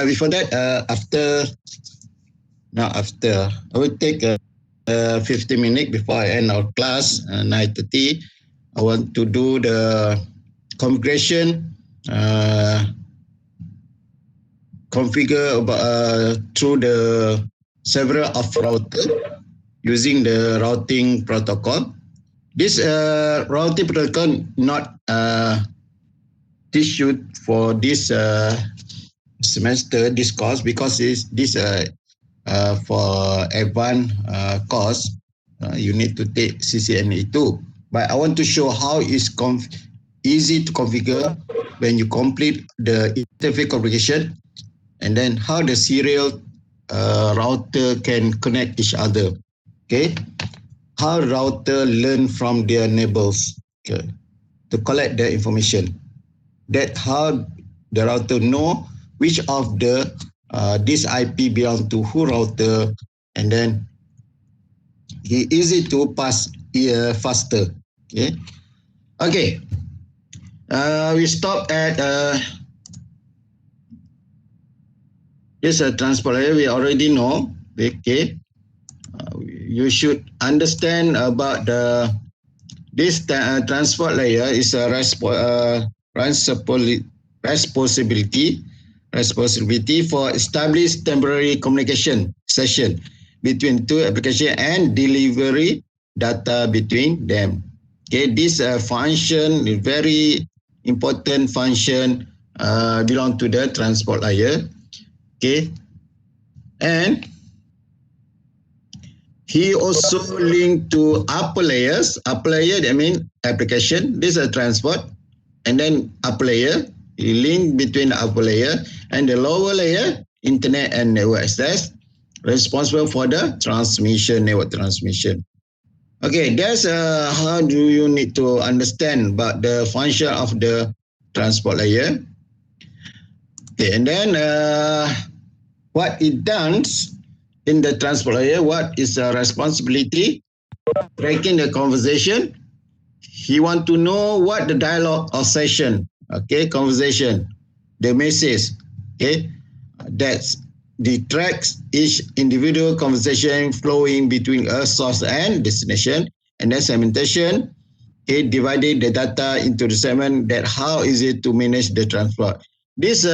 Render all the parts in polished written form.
before that, after I will take 15 minutes before I end our class, 9:30. I want to do the configuration, configure through the several of router using the routing protocol. This routing protocol not issued for this semester, this course, because this for advanced course, you need to take CCNA too. But I want to show how it's easy to configure when you complete the interface configuration, and then how the serial router can connect each other. Okay, how router learn from their neighbors, okay, to collect the information. That how the router know which of the this IP belong to who router, and then he easy to pass faster. Okay. Okay. We stop at this transport layer. We already know. Okay. You should understand about the this transport layer is a responsibility for establish temporary communication session between two applications and delivery data between them. Okay, this function is very important function belong to the transport layer. Okay, and he also linked to upper layers. Upper layer, that means application. This is a transport. And then upper layer, you link between the upper layer and the lower layer, internet and network access, responsible for the transmission, network transmission. Okay, that's how do you need to understand about the function of the transport layer. Okay, and then what it does in the transport layer, what is the responsibility? Tracking the conversation. He want to know what the dialogue or session, okay, conversation, the message, okay, that's the tracks each individual conversation flowing between a source and destination, and then segmentation. It divided the data into the segment that how is it to manage the transport. This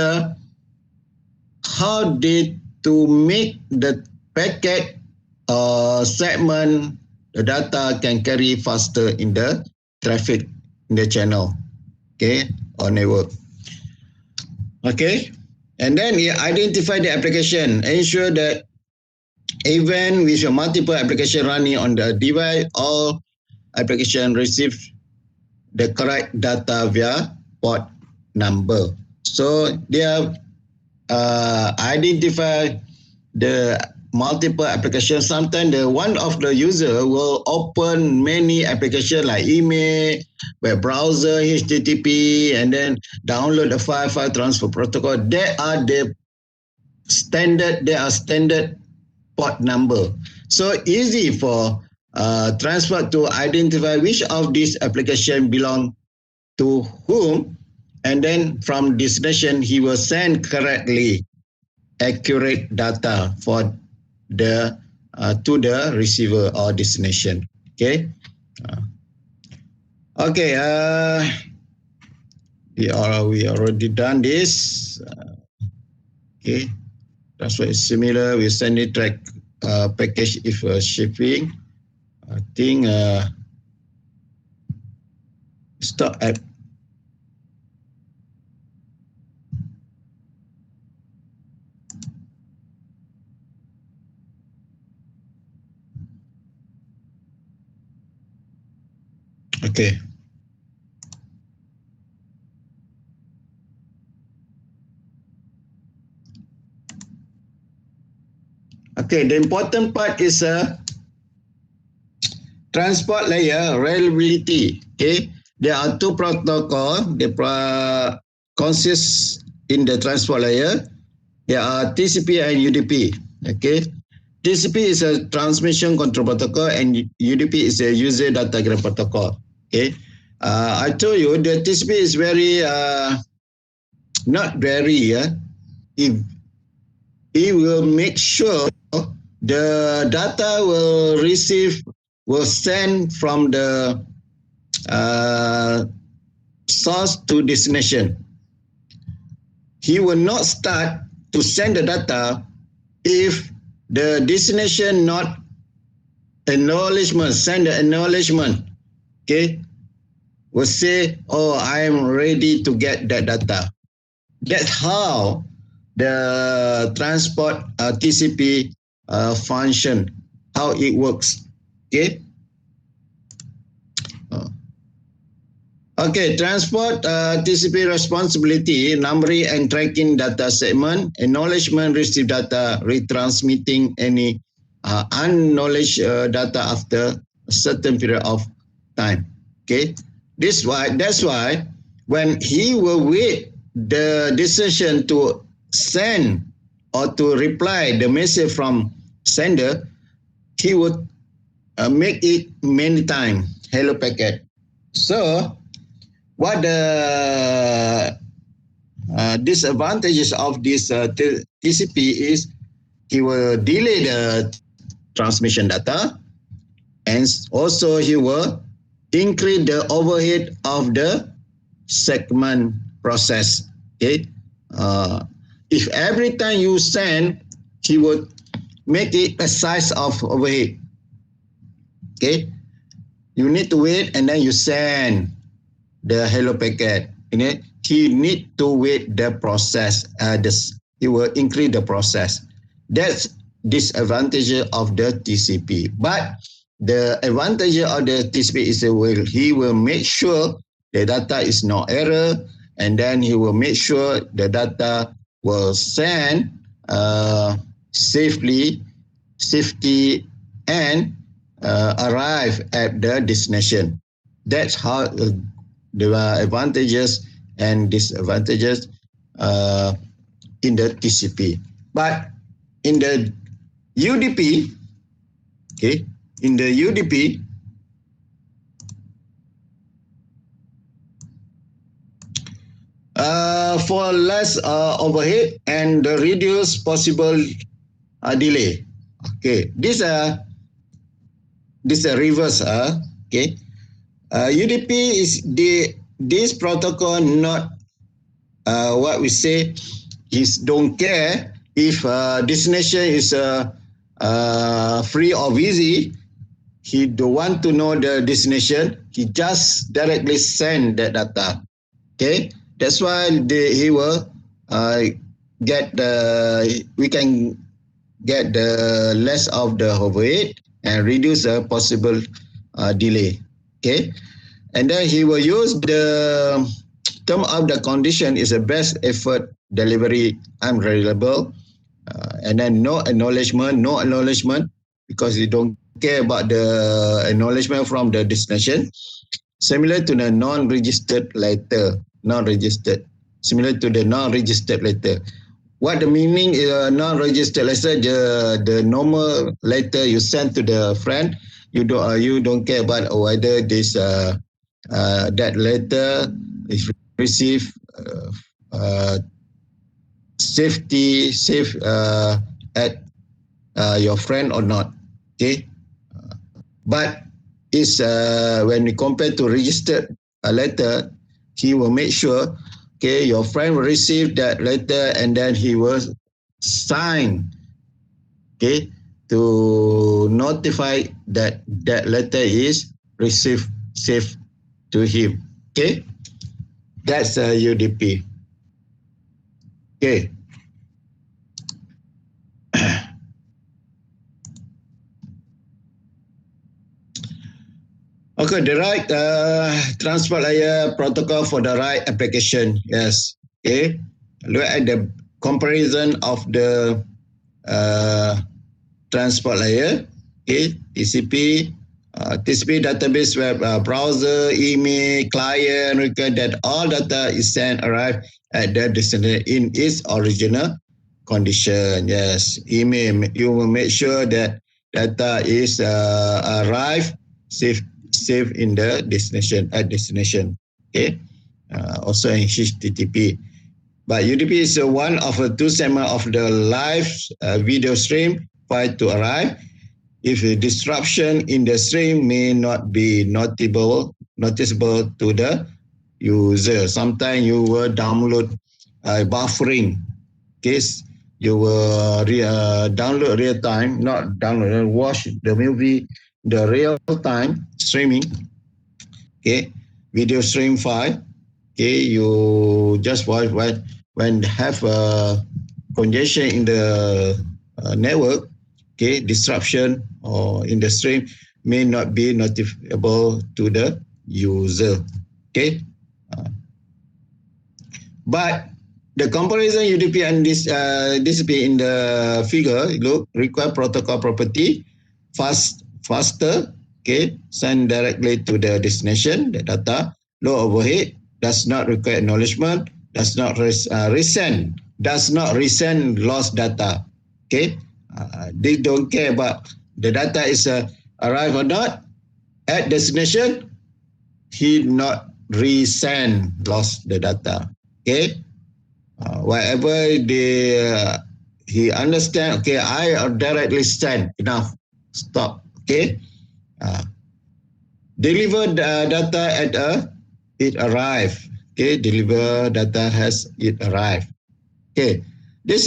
how did to make the packet segment, the data can carry faster in the traffic in the channel, okay, or network. Okay, and then you identify the application, ensure that even with your multiple application running on the device, all application receive the correct data via port number. So they have identify the multiple applications. Sometimes the one of the user will open many applications like email, web browser, HTTP, and then download the file transfer protocol. They are standard port number. So easy for transport to identify which of these applications belong to whom, and then from destination he will send correctly accurate data for the to the receiver or destination. Okay. Okay. We already done this. Okay. That's why it's similar. We send it track package if shipping. I think stop at okay. Okay, the important part is transport layer reliability. Okay, there are two protocols. They consist in the transport layer. There are TCP and UDP. Okay, TCP is a transmission control protocol and UDP is a user datagram protocol. Okay, I told you the TCP is very not very if he will make sure the data will send from the source to destination. He will not start to send the data if the destination not send the acknowledgement, okay, will say, oh, I am ready to get that data. That's how the transport TCP function, how it works. Okay. Okay, transport TCP responsibility, numbering and tracking data segment, acknowledgement received data, retransmitting any unknowledged data after a certain period of time. Okay, that's why when he will wait the decision to send or to reply the message from sender, he would make it many times, hello packet. So what the disadvantages of this TCP is he will delay the transmission data, and also he will increase the overhead of the segment process. Okay, if every time you send, he would make it a size of overhead. Okay, you need to wait and then you send the hello packet. He need to wait the process. He will increase the process. That's disadvantage of the TCP. But the advantage of the TCP is he will make sure the data is no error, and then he will make sure the data will send safety, and arrive at the destination. That's how the advantages and disadvantages in the TCP. But in the UDP, okay, in the UDP, for less overhead and the reduce possible delay. Okay, this reverse. Okay, UDP is this protocol not what we say is don't care if destination is free or busy. He don't want to know the destination. He just directly send that data. Okay, that's why he will we can get the less of the overhead and reduce the possible delay. Okay, and then he will use the term of the condition is the best effort delivery unreliable, and then no acknowledgement because you don't care about the acknowledgement from the destination. Similar to the non-registered letter, similar to the non-registered letter. What the meaning is non-registered letter? The normal letter you send to the friend, you don't care about whether this that letter is received safe at your friend or not. Okay, but it's when we compare to registered letter, he will make sure, okay, your friend will receive that letter and then he will sign, okay, to notify that that letter is received safe to him. Okay, that's a UDP. Okay. Okay, the right transport layer protocol for the right application. Yes. Okay. Look at the comparison of the transport layer. Okay. TCP, TCP database web browser, email, client, record that all data is sent arrive at the destination in its original condition. Yes. Email, you will make sure that data is arrive safe in the destination. Okay. Also in HTTP. But UDP is one of the two segments of the live video stream file to arrive. If a disruption in the stream may not be noticeable to the user. Sometimes you will download buffering. Case you will download real time, not download, watch the movie, the real time streaming. Okay, video stream file. Okay, you just watch when have a congestion in the network. Okay, disruption or in the stream may not be notifiable to the user. Okay, but the comparison UDP and this DCP in the figure look require protocol property faster. Okay, send directly to the destination the data, low overhead, does not require acknowledgement, does not resend lost data. Okay, they don't care about the data is arrive or not at destination. He not resend lost the data. Okay, whatever he understand. Okay, I directly send enough. Stop. Okay, deliver data at it arrive. Okay, deliver data has it arrived. Okay, this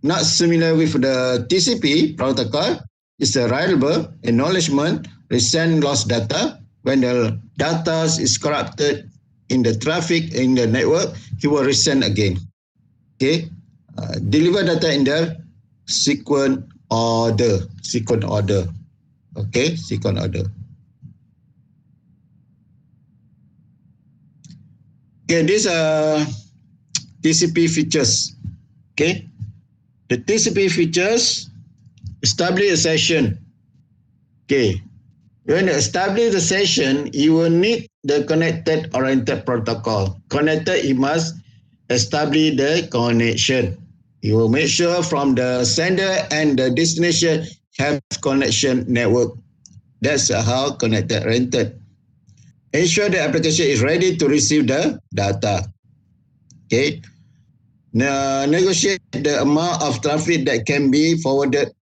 not similar with the TCP protocol. It's a reliable acknowledgement, resend lost data. When the data is corrupted in the traffic in the network, he will resend again. Okay, deliver data in the sequence order. Okay, sequence order. Okay, these are TCP features. Okay, the TCP features establish a session. Okay, when you establish the session, you will need the connected oriented protocol. Connected, you must establish the connection. You will make sure from the sender and the destination have connection network. That's how connected oriented. Ensure the application is ready to receive the data. Okay. Negotiate the amount of traffic that can be forwarded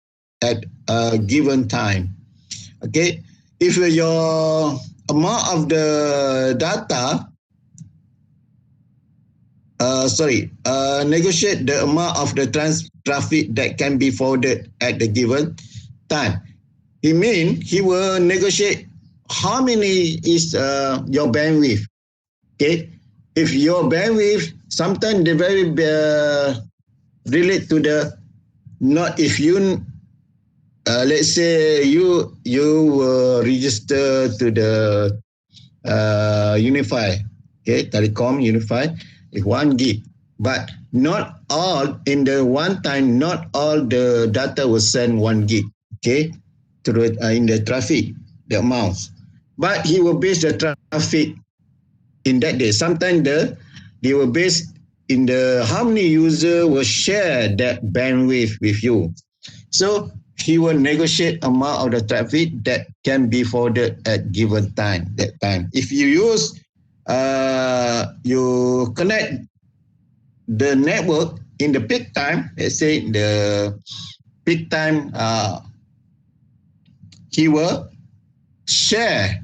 at a given time. Okay, if your amount of the data, negotiate the amount of the traffic that can be forwarded at the given time. He mean he will negotiate how many is your bandwidth. Okay, if your bandwidth sometimes they very relate to the not if you let's say you register to the Unify, okay, Telecom Unify is 1 gig, but not all in the one time. Not all the data will send 1 gig, okay, through in the traffic the amounts, but he will base the traffic in that day. Sometimes they will base in the how many user will share that bandwidth with you. So he will negotiate amount of the traffic that can be forwarded at given time. That time, if you use, you connect the network in the peak time. Let's say the peak time, he will share.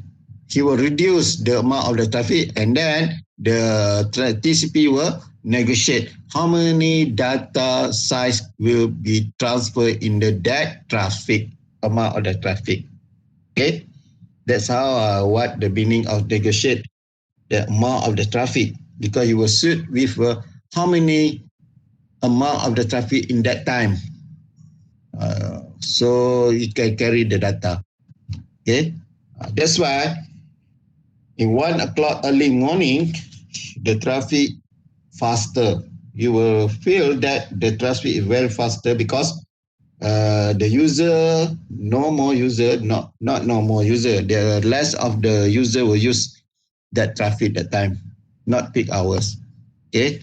He will reduce the amount of the traffic, and then the TCP will negotiate how many data size will be transferred in that traffic, amount of the traffic. Okay, that's how what the meaning of negotiate the amount of the traffic, because you will suit with how many amount of the traffic in that time, so you can carry the data. Okay, that's why in 1 o'clock early morning, the traffic faster. You will feel that the traffic is very faster because the user, no more user, not no more user. The less of the user will use that traffic that time, not peak hours. Okay.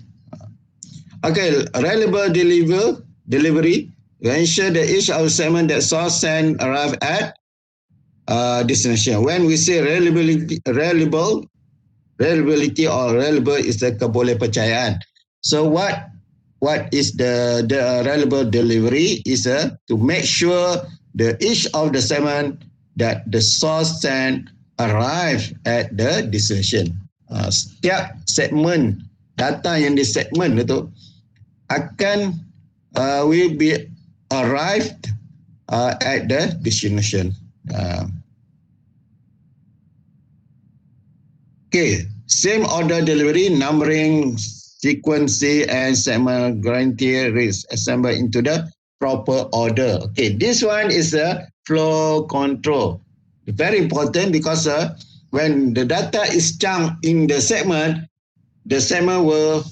Okay, reliable delivery. We ensure that each of the segment that source send arrive at destination. When we say reliable, Reliability or reliable is the kebolehpercayaan. So what is the reliable delivery is to make sure each of the segment that the source send arrive at the destination. Setiap segmen data yang di segmen itu akan will be arrived at the destination. Okay, same order delivery, numbering, sequencing, and segment guarantee is assembled into the proper order. Okay, this one is a flow control. Very important because when the data is chunked in the segment will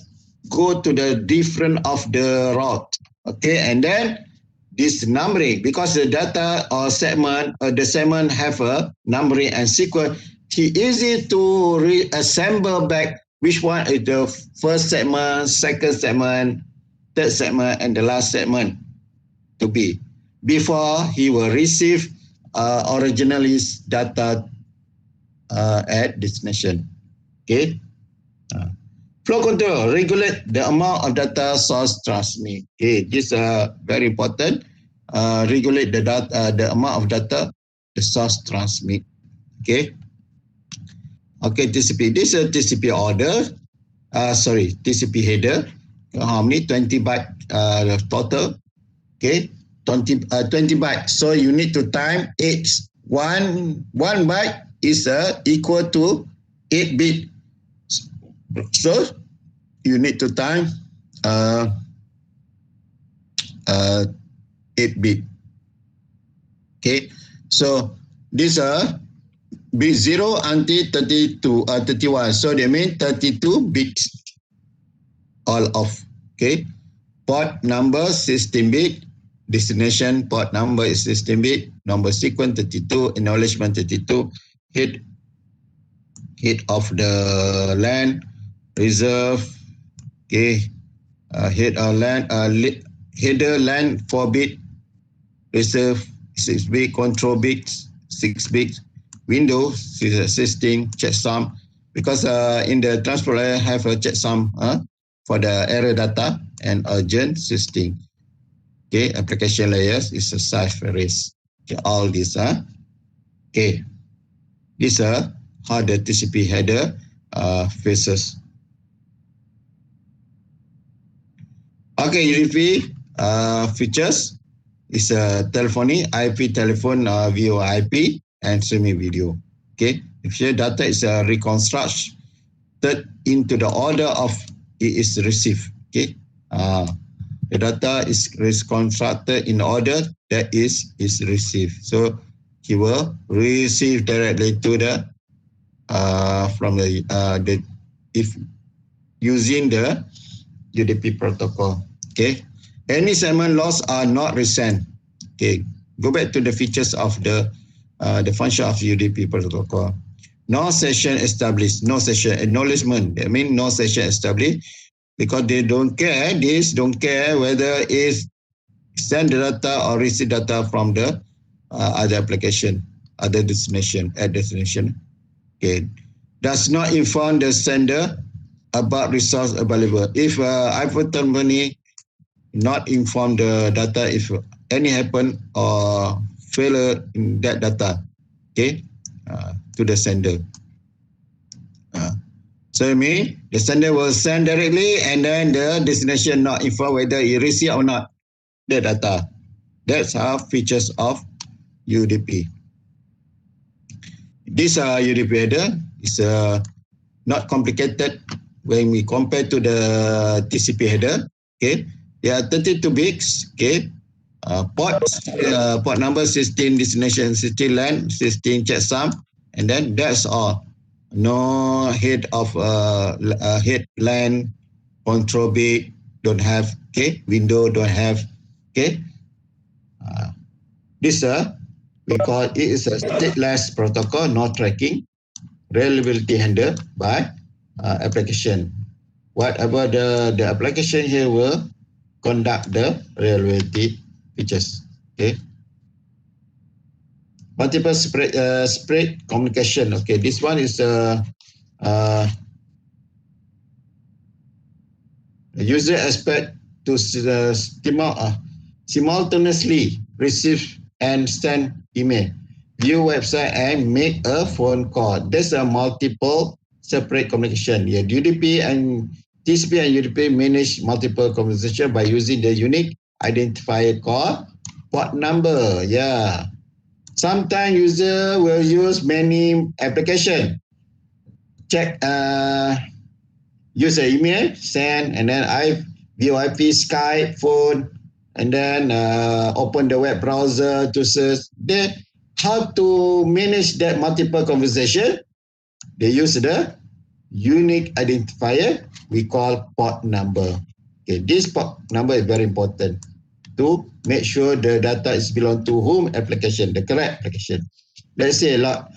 go to the different of the route. Okay, and then this numbering, because the data or segment, the segment have a numbering and sequence, it's easy to reassemble back which one is the first segment, second segment, third segment, and the last segment to be before he will receive originally data at destination. Okay. Flow control regulate the amount of data source transmit. Okay, this is very important. Regulate the data, the amount of data the source transmit. Okay. Okay, TCP. This is a TCP order. TCP header. How many? 20 byte total. Okay, 20 bytes. So you need to time 8. One byte is equal to 8 bit. So you need to time 8 bit. Okay, so these are bit 0 until 31. So they mean 32 bits all of. Okay, port number 16 bit, destination port number is 16 bit, number sequence 32, acknowledgement 32, head of the LAN, reserve, okay, head of LAN, header LAN 4 bit, reserve 6 bit, control bits 6 bits, window 16, checksum, because in the transport layer have a checksum for the error data and urgent 16. Okay, application layers is a safe erase. Okay, all these okay, these are how the TCP header faces. Okay, UDP features is a telephony, IP telephone via IP and streaming video. Okay, if your data is reconstructed into the order of it is received. Okay, the data is reconstructed in order that is received. So he will receive directly to the from the if using the UDP protocol. Okay, any segment loss are not resent. Okay, go back to the features of the function of UDP protocol. No session established, no session acknowledgement. That means no session established because they don't care. This don't care whether it's send the data or receive data from the other application, other destination, at destination. Okay, does not inform the sender about resource available. If iPhone company not inform the data if any happen or failure in that data, okay, to the sender. So it means the sender will send directly and then the destination not inform whether he receive or not the data. That's how features of UDP. This UDP header is not complicated when we compare to the TCP header. Okay, there are 32 bits. Okay, port number 16, destination 16 LAN, 16 checksum, and then that's all. No head of head LAN, control bit don't have. Okay, window don't have. Okay, this we call it is a stateless protocol, no tracking, reliability handled by application. Whatever the application here will conduct the reliability features. Okay. Multiple spread communication. Okay, this one is the user expect to simultaneously receive and send email, view website, and make a phone call. There's a multiple separate communication. Yeah, UDP and TCP and UDP manage multiple communication by using the unique identifier called port number. Yeah. Sometimes user will use many application. Check use an email, send, and then VoIP, Skype, phone, and then open the web browser to search. They how to manage that multiple conversation? They use the unique identifier we call port number. Okay, this port number is very important to make sure the data is belong to whom application, the correct application. Let's say look,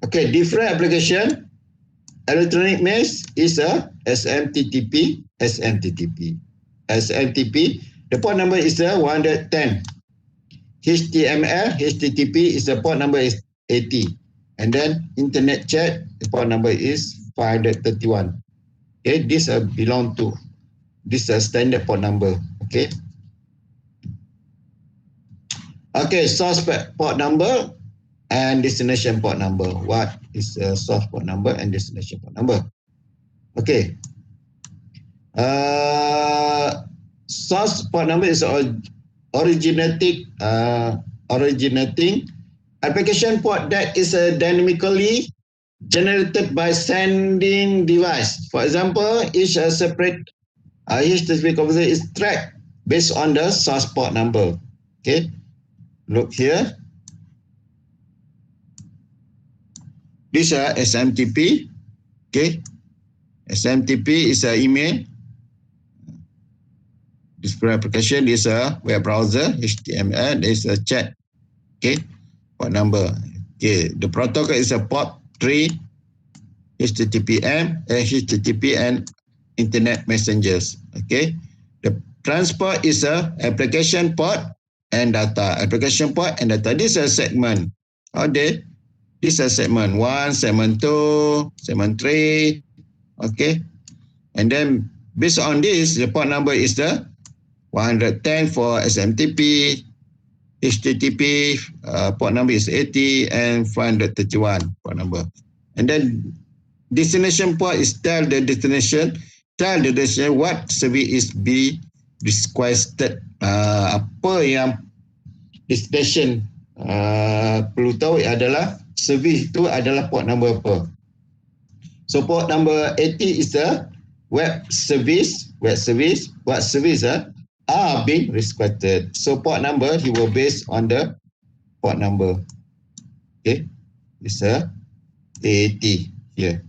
okay, different application. Electronic mail is a SMTP. The port number is 110. HTTP is the port number is 80. And then internet chat, the port number is 531. Okay, this belong to this standard port number. Okay. Okay, source port number and destination port number. What is the source port number and destination port number? Okay. Source port number is originating application port that is dynamically generated by sending device. For example, each separate HTTP conversation is tracked based on the source port number. Okay. Look here. This is SMTP. Okay. SMTP is an email. This application is a web browser, HTML. There is a chat. Okay. Port number. Okay. The protocol is a port 3, HTTP and internet messengers. Okay. The transport is a application port and data. Application port and data. This is a segment. Okay. This is segment 1, segment 2, segment 3. Okay. And then based on this, the port number is the 110 for SMTP, HTTP, port number is 80 and 531 port number. And then destination port is tell the destination what service is be requested. Apa yang destination perlu tahu adalah service itu adalah port number apa. So port number 80 is the web service. What service are being requested. So port number he will base on the port number. Okay, it's a 80 here.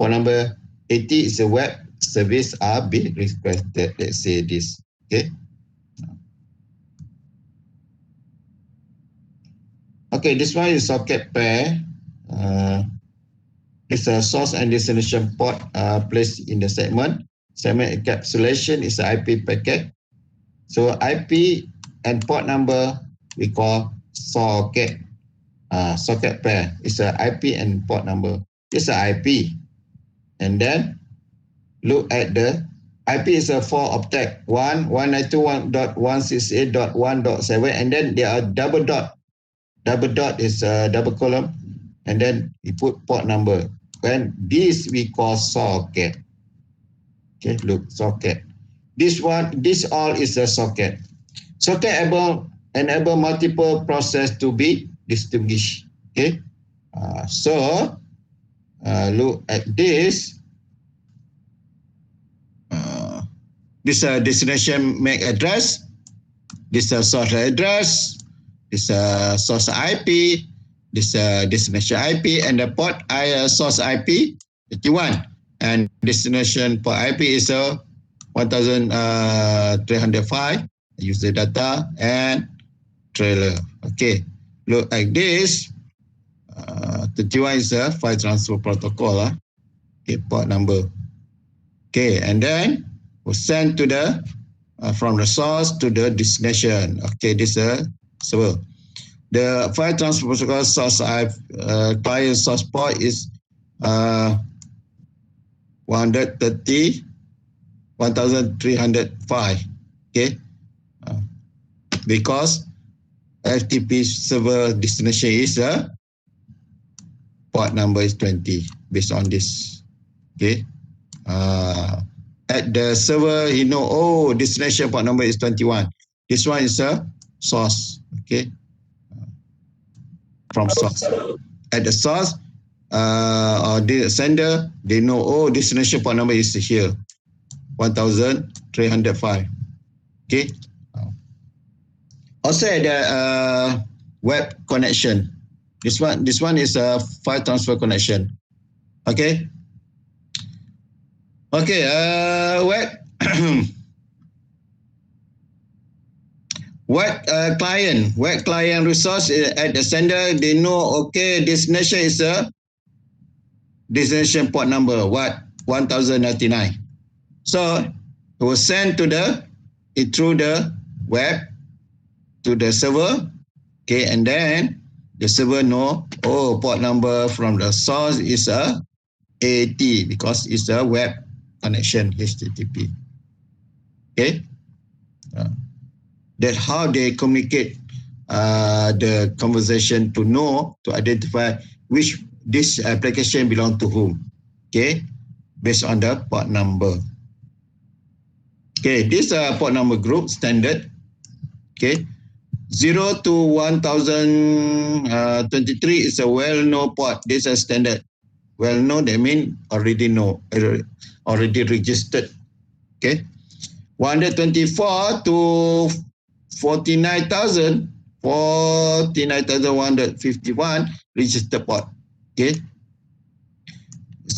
Port number 80 is a web service are being requested. Let's say this. Okay. Okay, this one is socket pair. It's a source and destination port placed in the segment. Segment encapsulation is an IP packet. So IP and port number we call socket. Socket pair is an IP and port number. It's an IP. And then look at the IP is a 4 octet 192.168.1.7 and then there are double dot. Double dot is a double column and then you put port number. And this we call socket. Okay, look, socket. This all is a socket. Socket enable multiple process to be distinguished. Okay, so look at this. This destination MAC address. This source address. This source IP. This destination IP and the port source IP 81 and destination port IP is 1305 user data and trailer. Okay, look like this. 31 is a file transfer protocol. Okay, port number. Okay, and then we'll send to the from the source to the destination. Okay, this is the file transfer protocol source client source port is 130, 1305. Okay, because FTP server destination is port number is 20 based on this. Okay, at the server, you know, oh, destination port number is 21. This one is a source. Okay, from source. At the source, or the sender, they know, oh, destination port number is here, 1305. Okay. Also at the web connection. This one is a file transfer connection. Okay. Okay. Web web client resource at the sender. They know, okay, destination is a destination port number 1099. So it was sent to through the web to the server. Okay, and then the server know, oh, port number from the source is a AT because it's a web connection, HTTP. Okay, that's how they communicate the conversation to know, to identify which this application belong to whom. Okay, based on the port number. Okay, this port number group standard. Okay, 0 to 1023 is a well-known port. This is a standard. Well-known, that means already know, already registered. Okay, 124 to 49,151 registered port. Okay,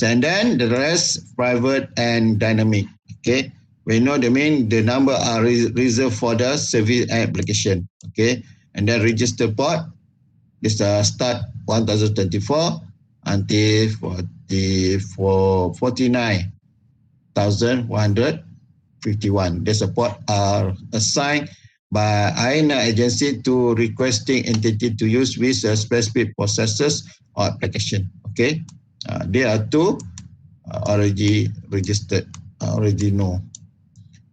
and then the rest private and dynamic. Okay, we know the number are reserved for the service application. Okay, and then register port is start 1024 until 49,151. The support are assigned by INA agency to requesting entity to use with specific processes or application. Okay, there are two already registered, already know.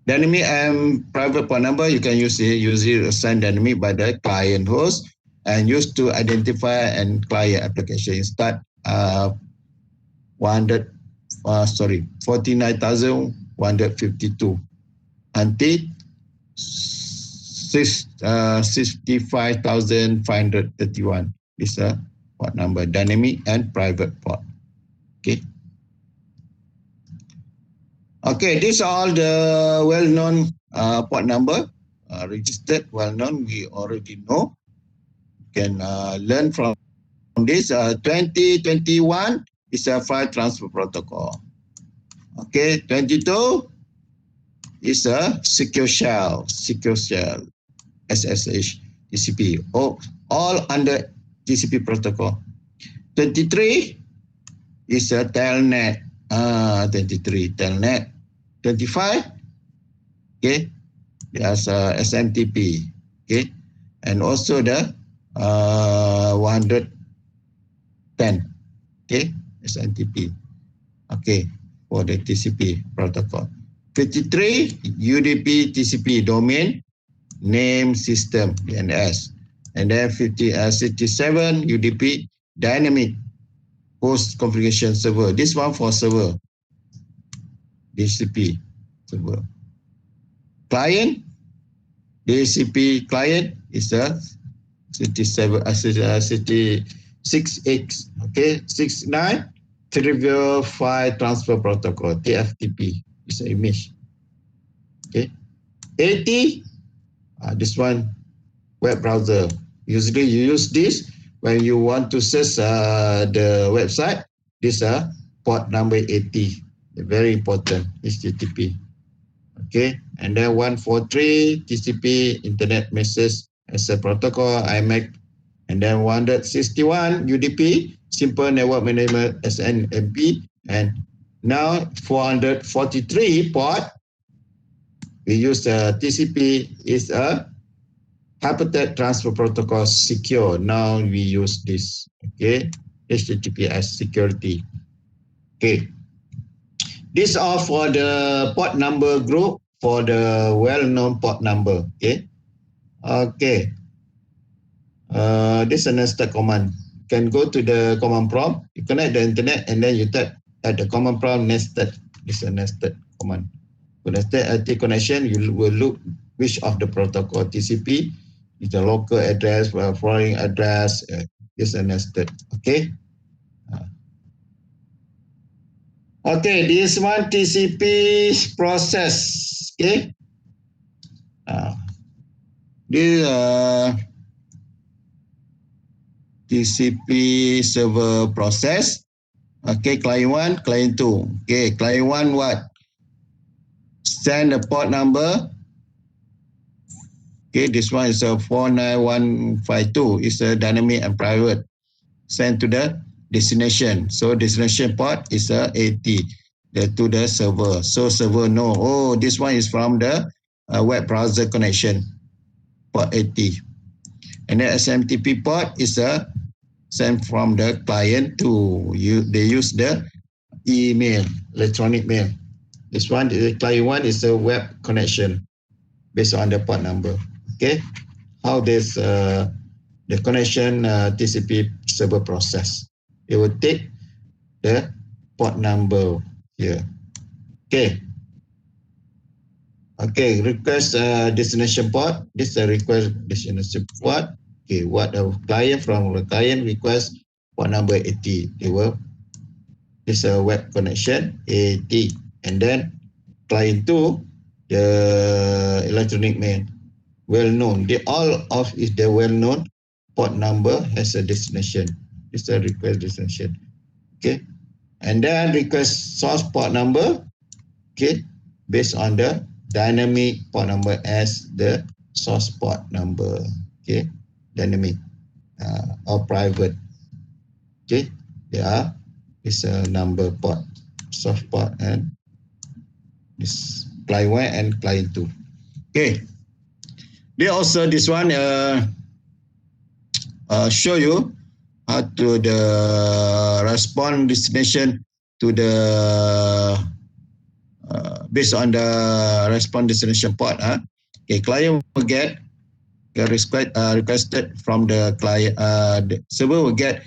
Dynamic and private port number, you can use it assigned dynamic by the client host and used to identify and client application. Start 49,152 until 65,531 is a port number, dynamic and private port. Okay. Okay, these are all the well-known port number registered, well-known, we already know. You can learn from this. 2021 is a file transfer protocol. Okay, 22 is a secure shell, SSH, TCP, all under TCP protocol. 23 is a telnet, 23 telnet. 25, okay, there's SMTP, okay, and also the 110, okay, SMTP, okay, for the TCP protocol. 53, UDP TCP, domain name system, DNS, and then 67, UDP dynamic host configuration server. This one for server. DHCP server. Client, DHCP client is a 6X, okay, 69 trivial file transfer protocol, TFTP is an image. Okay, 80, this one web browser. Usually you use this when you want to search the website. This port number 80. Very important, HTTP. Okay, and then 143 TCP internet message as a protocol, IMAC, and then 161 UDP simple network management SNMP, and now 443 port. We use TCP is a hypertext transfer protocol secure. Now we use this. Okay, HTTP as security. Okay. These are for the port number group for the well-known port number. Okay. Okay. This is a nested command. You can go to the command prompt, you connect the internet, and then you type at the command prompt nested. This is a nested command. For nested IT connection, you will look which of the protocol TCP is the local address, foreign address. This is a nested. Okay. Okay, this one TCP process. Okay. This TCP server process. Okay, client 1, client 2. Okay, client 1 what? Send the port number. Okay, this one is a 49152. It's a dynamic and private. Send to the destination. So destination port is a 80 to the server. So server know, oh, this one is from the web browser connection, port 80. And then SMTP port is a sent from the client to you. They use the email, electronic mail. This one, the client one is a web connection based on the port number. Okay, how this the connection TCP server process? It will take the port number here. Okay. Okay, request destination port. This is a request destination port. Okay, what the client from the client request port number 80. They will. This is a web connection 80, and then client 2, the electronic mail, well known. They all of is the well known port number has a destination. This is a request destination. Okay, and then request source port number. Okay, based on the dynamic port number as the source port number. Okay, dynamic or private. Okay, there is a number port, source port, and this client 1 and client 2. Okay, they also this one show you how to the respond destination to the based on the response destination port. Okay, client will get requested from the client. The server will get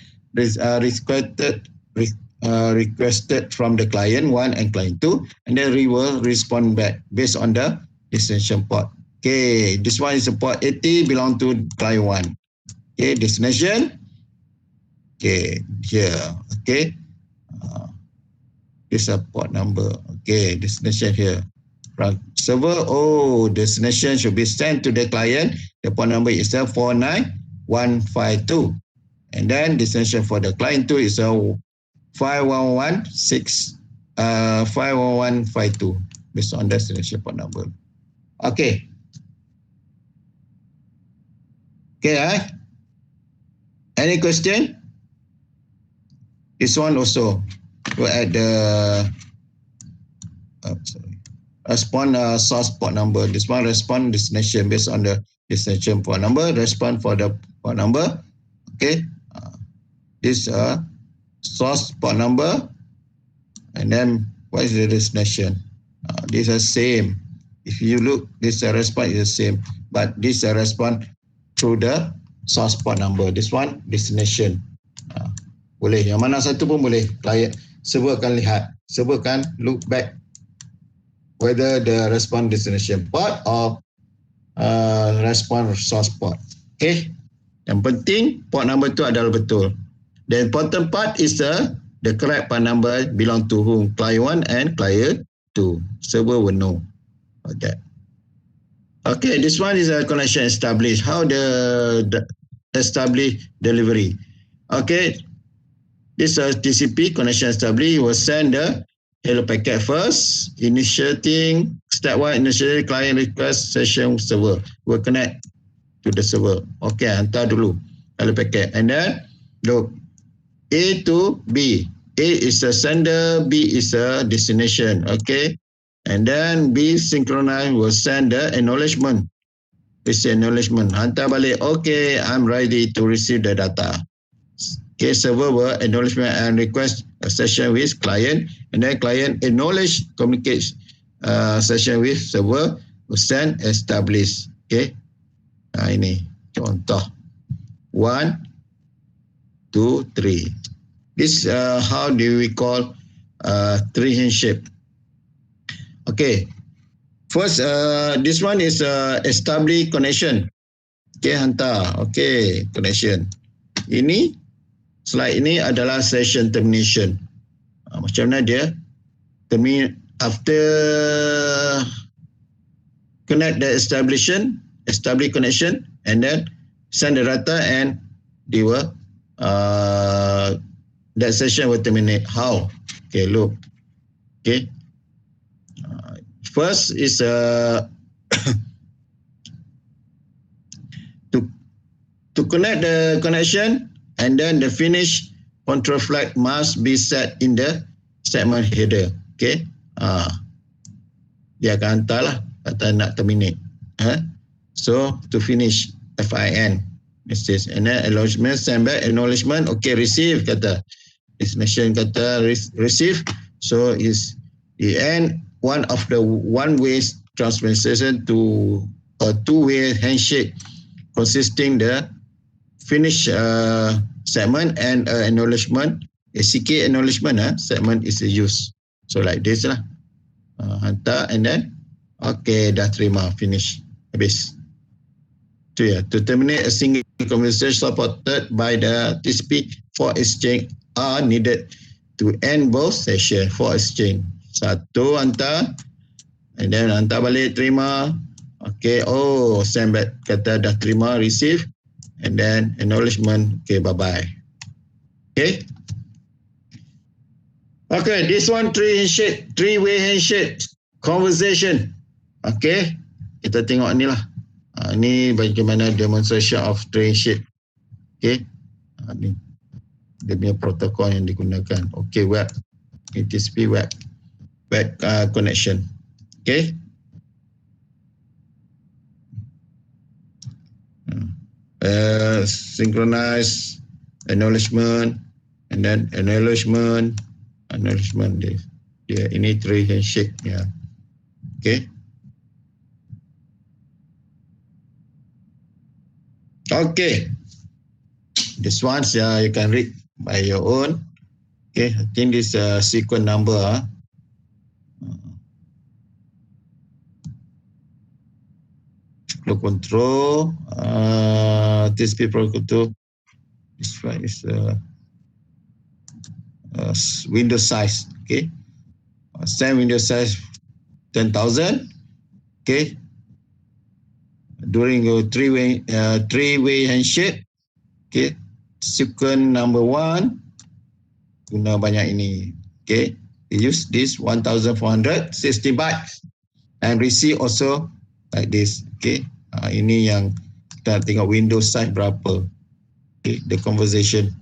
requested from the client 1 and client 2, and then we will respond back based on the destination port. Okay, this one is a port 80 belong to client 1. Okay, destination. Okay, here. Okay. This is a port number. Okay, destination here. From server, oh, destination should be sent to the client. The port number is 49152. And then destination for the client 2 is 51152 based on destination port number. Okay. Okay, any question? This one also. We'll add the respond source port number. This one respond destination based on the destination port number. Respond for the port number. Okay. This source port number, and then what is the destination? These are same. If you look, this response is the same, but this response through the source port number. This one destination. Boleh, yang mana satu pun boleh. Client server akan lihat, server akan look back whether the response destination port or response source port. Okay, yang penting port number tu adalah betul. The important part is the correct port number belong to whom, client 1 and client 2. Server will know about that. Okay, this one is a connection established. How the establish delivery? Okay. This TCP connection established will send the hello packet first, initiating step 1, initiating client request session server. Will connect to the server. Okay, hantar dulu hello packet. And then look, A to B. A is a sender, B is a destination. Okay. And then B synchronize will send the acknowledgement. This acknowledgement. Hantar balik. Okay, I'm ready to receive the data. Okay, server will acknowledgement and request a session with client, and then client acknowledge communicates session with server, will send establish. Okay, ini contoh 1, 2, 3. This how do we call tree handshake? Okay, first this one is establish connection. Okay, hantar. Okay, connection. Ini slide ini adalah session termination. Macam mana dia? After connect the establish connection, and then send the data, and they will that session will terminate. How? Okay, look. Okay. First is to connect the connection, and then the finish control flag must be set in the segment header. Okay. Dia akan hantar lah kata nak terminate. So to finish FIN message, and then acknowledgement, send back acknowledgement. Okay, receive kata destination kata receive. So is the end one of the one-way transmission to a two-way handshake consisting the finish segment and acknowledgement. ACK acknowledgement segment is used. So like this lah. Hantar, and then okay, dah terima, finish, habis. Tu ya. To terminate a single conversation supported by the TCP for exchange are needed to end both session for exchange. Satu hantar, and then hantar balik, terima. Okay, oh, send back kata dah terima, receive, and then acknowledgement. Okay, bye-bye. Okay. Okay, this one three-way handshake conversation. Okay, kita tengok ni lah. Ni bagaimana demonstration of three handshake. Okay, ni dia punya protokol yang digunakan. Okay, web, TCP web connection. Okay. Synchronize acknowledgement, and then acknowledgement dia ini three handshake ya. Okay. Okay, this one you can read by your own. Okay, I think this sequence number flow control, TCP protocol. This one is window size. Okay, same window size 10,000. Okay, during a three-way handshake. Okay, sequence number 1 guna banyak ini. Okay, we use this 1,460 bytes, and receive also like this. Okay, ini yang kita tengok window size berapa. Okay, the conversation.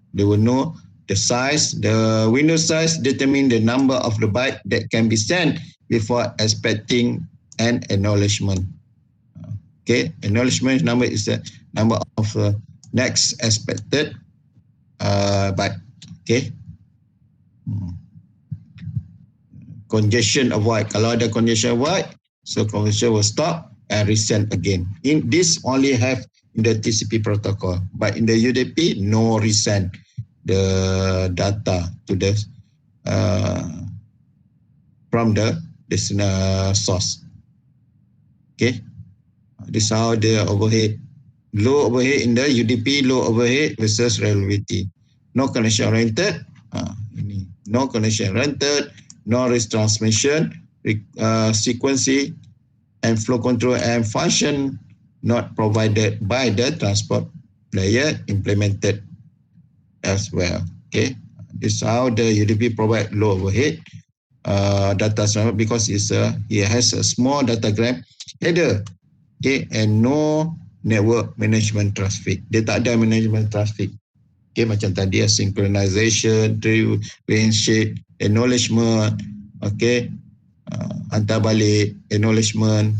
They will know the size, the window size determine the number of the byte that can be sent before expecting an acknowledgement. Okay, acknowledgement number is the number of next expected byte. Okay. Congestion avoid. Kalau ada congestion avoid, so congestion will stop and resend again. In this only have in the TCP protocol, but in the UDP no resend the data to the from the destination source. Okay, this is how the overhead, low overhead in the UDP, low overhead versus reliability. No connection oriented, ini no connection oriented, no risk transmission, sequencing and flow control and function not provided by the transport layer implemented as well. Okay, this is how the UDP provide low overhead data transfer, because it has a small datagram header. Okay, and no network management traffic. Dia tak ada management traffic. Okay, macam tadi synchronization, three-way handshake, acknowledgement. Okay, hantar balik, acknowledgement.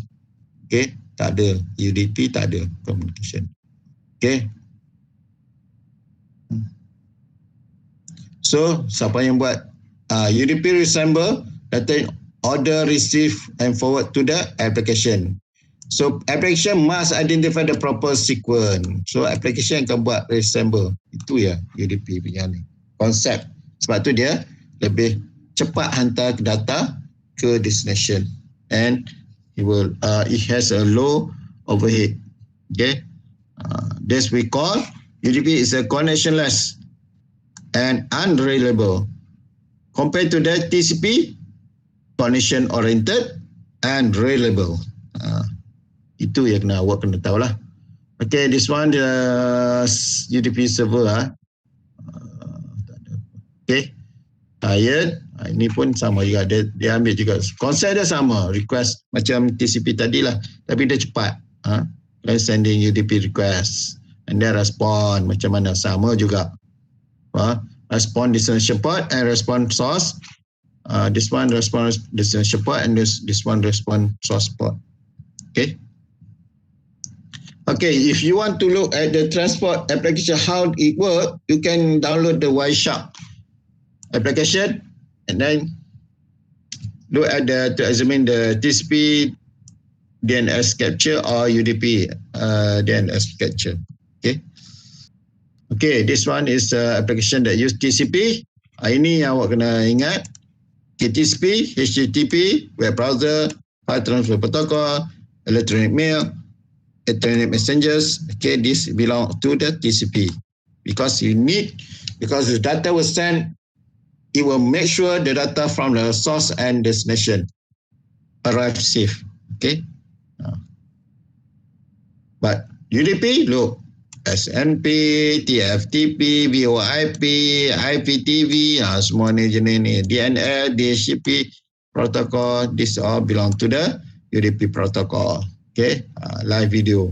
Okay, tak ada UDP, tak ada communication. Okay, So siapa yang buat UDP resemble, data order receive and forward to the application. So application must identify the proper sequence. So application akan buat resemble. Itu ya UDP punya ni konsep. Sebab tu dia lebih cepat hantar data ke destination, and it has a low overhead. Okay, this we call UDP is a connectionless and unreliable compared to the TCP, connection oriented and reliable. Itu yang awak kena tahu lah. Okay, this one the UDP server okay, tired. Ini pun sama juga, dia ambil juga konsep dia sama, request macam TCP tadi lah, tapi dia cepat. Sending UDP request and then respond macam mana, sama juga. Respond destination port and respond source. This one respond destination port and this one respond source port. Okay. Okay, if you want to look at the transport application, how it works, you can download the Wireshark application and then look at to examine the TCP DNS capture or UDP DNS capture. Okay. Okay, this one is application that use TCP. Ini yang awak kena ingat. TCP, HTTP, web browser, file transfer protocol, electronic mail, electronic messengers. Okay, this belong to the TCP because the data was sent, it will make sure the data from the source and destination arrive safe. Okay, but UDP, look, SNP, TFTP, VoIP, IPTV, semua ni jenis ni, DNS, DHCP protocol, this all belong to the UDP protocol. Okay, live video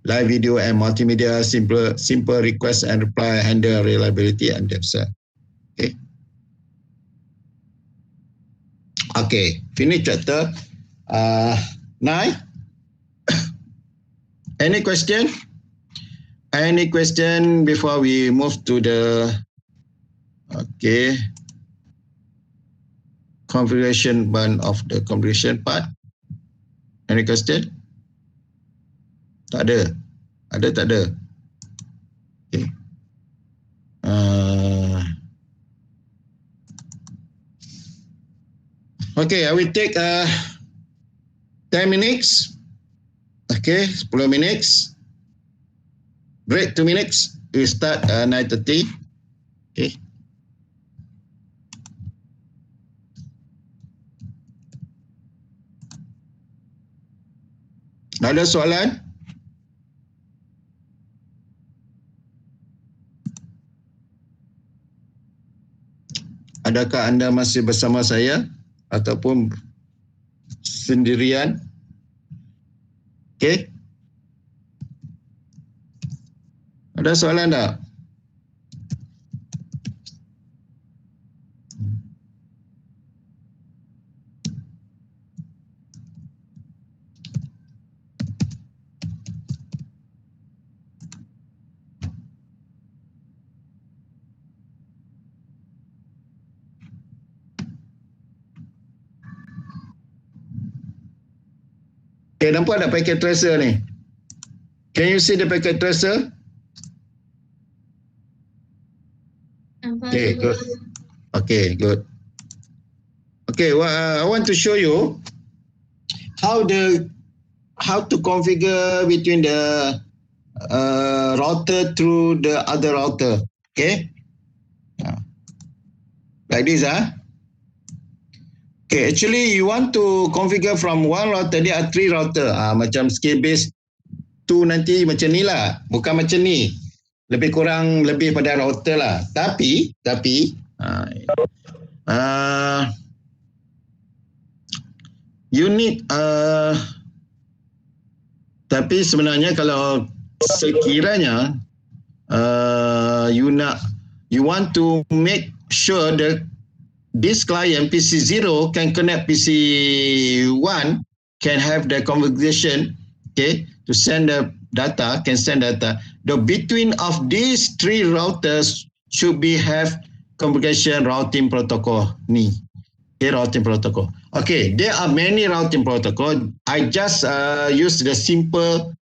and multimedia, simple request and reply, handle reliability and themselves. Okay. Okay, finish chapter 9. Any question? Any question before we move to the configuration one of the configuration part? Any question? Tak ada. Ada tak ada? Okay. Okay, I will take 10 minutes. Okay, 10 minutes. Break 2 minutes. We start 9:30. Okay. Ada soalan? Adakah anda masih bersama saya ataupun sendirian? Okay. Ada soalan tak? Okay, nampak tak packet tracer ni? Can you see the packet tracer? Okay, good. Okay, good. Okay, well, I want to show you how to configure between the router through the other router. Okay, like this, Okay, actually you want to configure from one router, dia ada 3 router. Macam skill base 2 nanti macam ni lah, bukan macam ni. Lebih kurang lebih pada router lah. Tapi you need tapi sebenarnya kalau sekiranya you want to make sure that this client PC0 can connect PC1, can have the configuration, okay, to send the data, can send data. The between of these 3 routers should be have communication routing protocol ni. Okay, routing protocol. Okay, there are many routing protocol. I just use the simple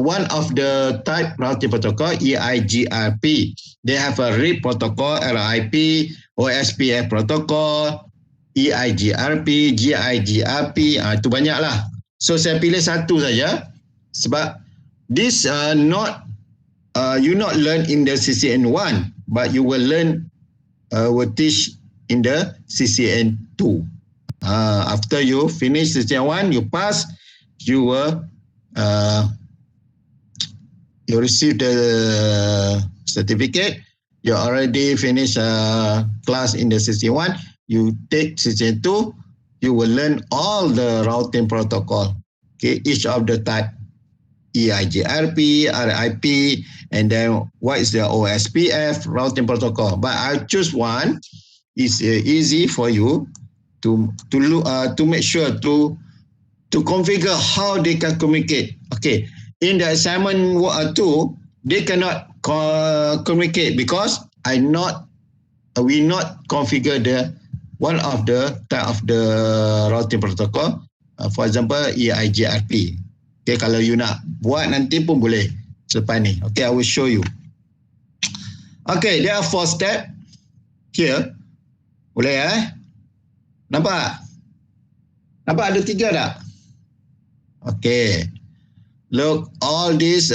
one of the type routing protocol, EIGRP. They have a RIP protocol, RIP, OSPF protocol, EIGRP, GIGRP. Itu banyak lah. So saya pilih satu saja sebab this not you not learn in the CCN 1, but you will learn will teach in the CCN 2. After you finish CCN 1, you pass, you will you receive the certificate. You already finished class in the CCN 1. You take CCN 2. You will learn all the routing protocol. Okay, each of the type. EIGRP, RIP, and then what is the OSPF routing protocol. But I choose one. It's easy for you to make sure to configure how they can communicate. Okay, in the assignment 2, they cannot communicate because we not configure the one of the type of the routing protocol. For example, EIGRP. Okay, kalau you nak buat nanti pun boleh selepas ni. Okay, I will show you. Okay, there are 4 steps here. Boleh Nampak? Nampak ada 3 tak? Okay. Look, all these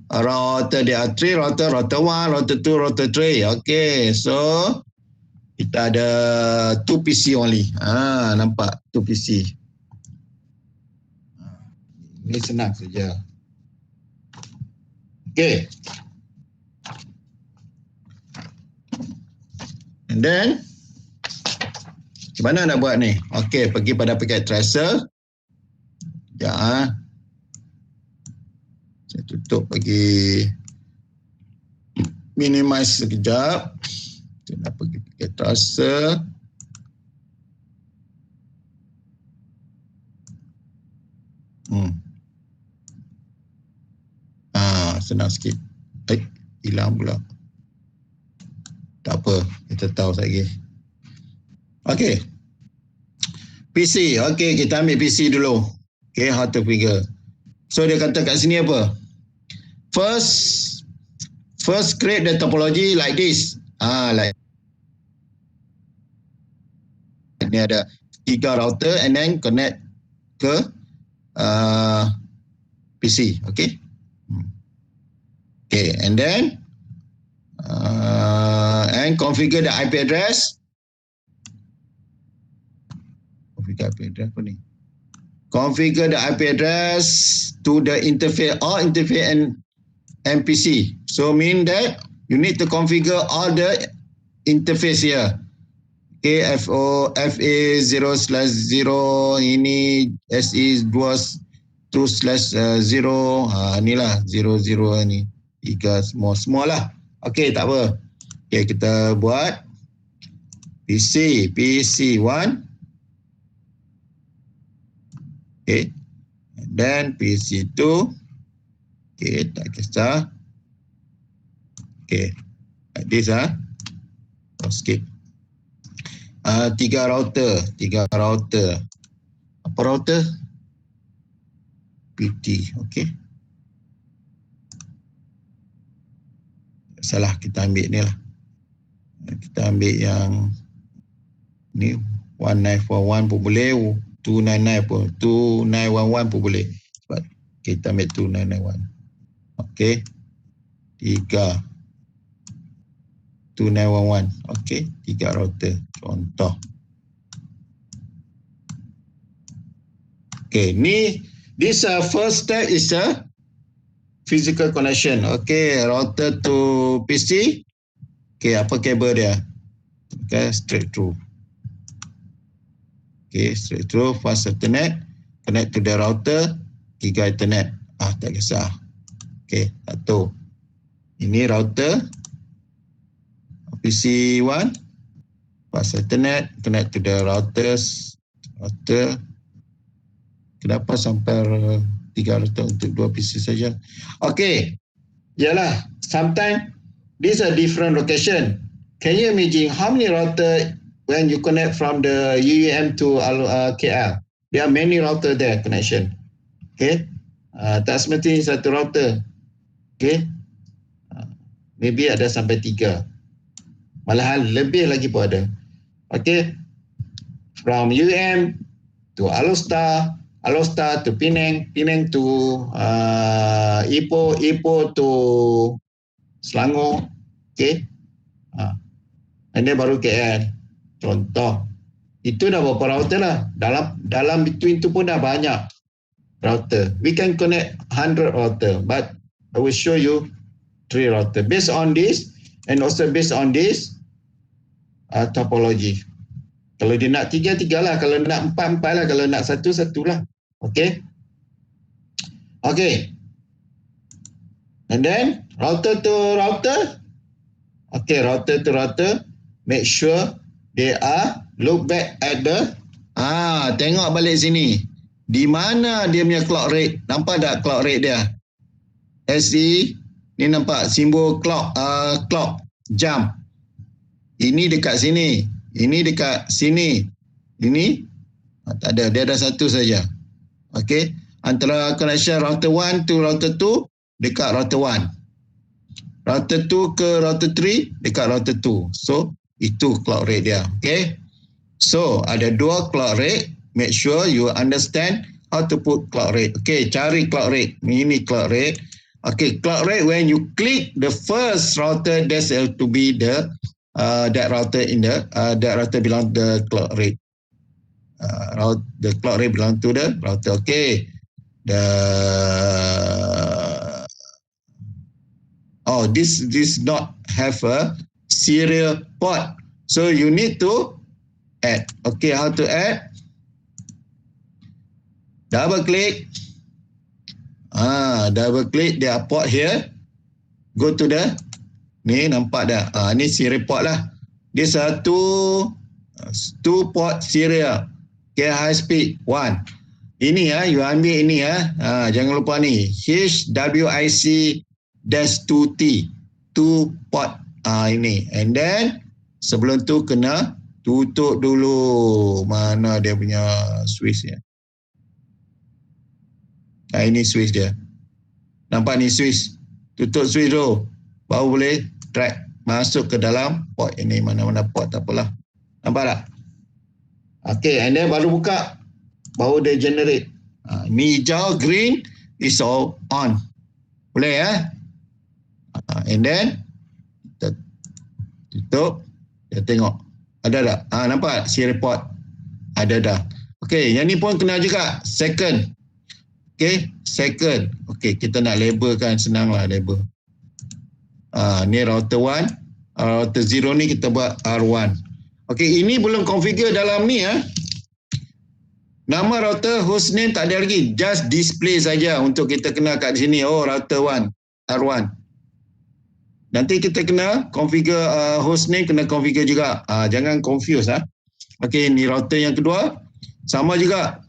router, there are 3 router, router 1, router 2, router 3. Okay, so kita ada 2 PC only. Nampak 2 PC. Ini senang saja. Okay. And then, macam mana nak buat ni? Okay, pergi pada packet tracer. Ya. Saya tutup pergi minimize sekejap. Kita nak pergi packet tracer. Senang sikit. Hilang pula. Tak apa, kita tahu lagi. Okay. PC. Okay, kita ambil PC dulu. Okay, how to figure. So, dia kata kat sini apa? First create the topology like this. Like ni ada 3 router and then connect ke PC. Okay. Okay, and then and configure the IP address. Configure IP address apa ni? Configure the IP address to the interface or interface and MPC. So mean that you need to configure all the interface here. Okay, FA0/0 ini SE2/0. Inilah 00 ni. 3 semua lah. Okay, tak apa. Okay, kita buat PC1. Okay. And then PC2. Okay, tak kisah. Okay. Like this skip. 3 router. Apa router? PT. Okay. Salah, kita ambil ni lah. Kita ambil yang ni 1941 pun boleh, 299 pun, 2911 pun boleh. Sebab kita ambil 2991. Okey. 3 2911. Okey, 3 router. Contoh. Okey, ni this first step is a physical connection. Okay, router to PC. Okay, apa kabel dia? Okay, straight through. Okay, straight through. Fast Ethernet. Connect to the router. Giga Ethernet. Tak kisah. Okay, satu. Ini router. PC1. Fast Ethernet. Connect to the routers. Router. Kenapa sampai 3 router untuk 2 PC saja? Okay. Yalah, sometimes this a different location. can you imagine how many router when you connect from the UUM to KL? There are many router there connection. Okay. Tak semestinya satu router. Okay. Maybe ada sampai 3. Malahan lebih lagi pun ada. Okay. From UM to Alostar, Alostar to Penang, Penang to Ipoh, Ipoh to Selangor. Okay. And then baru KL. Contoh. Itu dah berapa router lah. Dalam between tu pun dah banyak router. We can connect 100 router, but I will show you 3 router. Based on this, and also based on this topology. Kalau dia nak 3 lah. Kalau nak 4 lah. Kalau nak 1 lah. Okay. Okay. And then, router to router. Okay, router to router. Make sure they are look back at the tengok balik sini. Di mana dia punya clock rate? Nampak tak clock rate dia? SE ni nampak simbol clock jam. Ini dekat sini. Ini dekat sini. Ini tak ada, dia ada satu saja. Okey, antara connection router 1 to router 2 dekat router 1. Router 2 ke router 3 dekat router 2. So itu clock rate dia. Okay. So ada 2 clock rate. Make sure you understand how to put clock rate. Okay, cari clock rate. Ini clock rate. Okay, clock rate when you click the first router, that's to be the that router in the that router belong to the clock rate. The clock rate belong to the router. Okay. This not have a serial port. So you need to add. Okay, how to add? Double click. Double click their port here. Go to the ni nampak dah. Ni serial port lah. Dia satu 2 port serial. Okay, high speed 1. Ini you ambil ini jangan lupa ni HWIC-2T 2 port ini. And then sebelum tu kena tutup dulu. Mana dia punya switch ya? Ini switch dia. Nampak ni switch. Tutup switch dulu. Baru boleh drag masuk ke dalam port ini. Mana-mana port tak apalah. Nampak tak? Okay, and then baru buka. Baru dia generate. Ni hijau, green is all on. Boleh ya? And then kita tutup. Kita tengok. Ada tak? Nampak? Serial port. Ada dah. Okay, yang ni pun kena juga. Second. Okay, second. Okay, kita nak label kan. Senang lah label. Ni router 1. Router 0 ni kita buat R1. Okay, ini belum configure dalam ni Nama router hostname tak ada lagi. Just display saja untuk kita kenal kat sini. Oh, router 1. R1. Nanti kita kena configure hostname, kena configure juga. Jangan confuse. Okay, ni router yang kedua. Sama juga.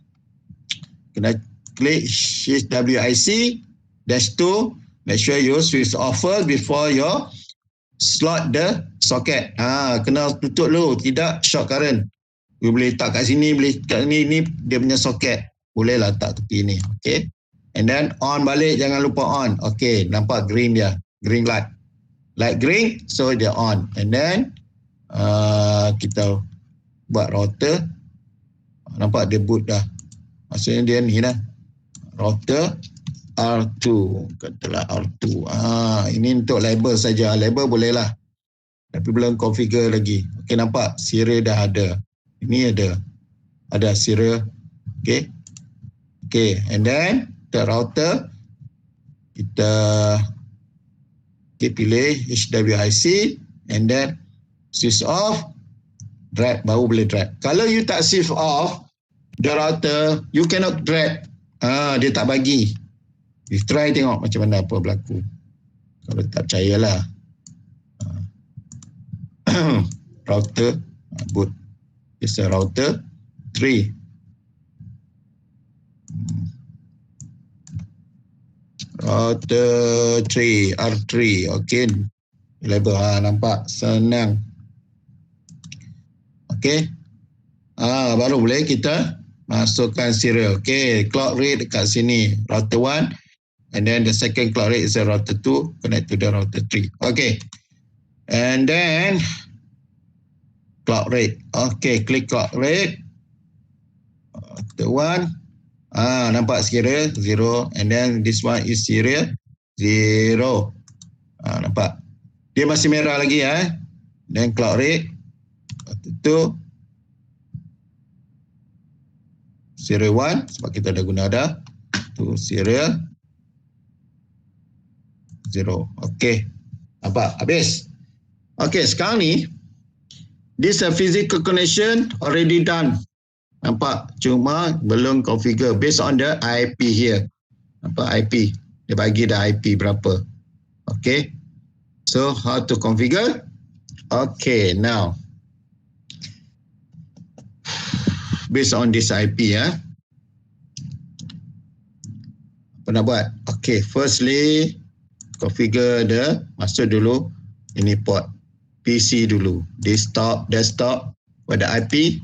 Kena klik shift WIC -2. Make sure you switch off first before you slot the socket. Kena tutup dulu. Tidak short current. You boleh letak kat sini, boleh kat sini. Ni dia punya socket. Boleh lah letak tepi ni. Okay. And then on balik, jangan lupa on. Okay, nampak green dia. Green light. Light green, so dia on. And then kita buat router. Nampak dia boot dah. Maksudnya dia ni dah. Router R2. Katalah R2. Ini untuk label saja. Label boleh lah. Tapi belum configure lagi. Okay, nampak? Serial dah ada. Ini ada. Ada serial. Okay. Okay, and then the router. Kita pilih HWIC. And then switch off. Drag. Baru boleh drag. Kalau you tak switch off the router, you cannot drag. Dia tak bagi. You try tengok macam mana apa berlaku. Kalau tak percayalah. Router boot. It's a router 3. Router 3 R3. Okay. Label nampak senang. Okey. Baru boleh kita masukkan serial. Okey, clock rate dekat sini, router 1, and then the second clock rate is a router 2 connect to the router 3. Okey. And then clock rate. Okey, click clock rate. Router 1. Nampak serial 0, and then this one is serial 0. Nampak. Dia masih merah lagi Then clock rate router 2 serial 1 sebab kita dah guna dah. Tu serial 0. Okey. Nampak? Habis. Okey, sekarang ni this physical connection already done. Nampak? Cuma belum configure based on the IP here. Nampak IP? Dia bagi dah IP berapa. Okey. So, how to configure? Okay, now. Based on this IP apa nak buat? Okay, firstly configure masuk dulu ini port PC dulu. Desktop pada IP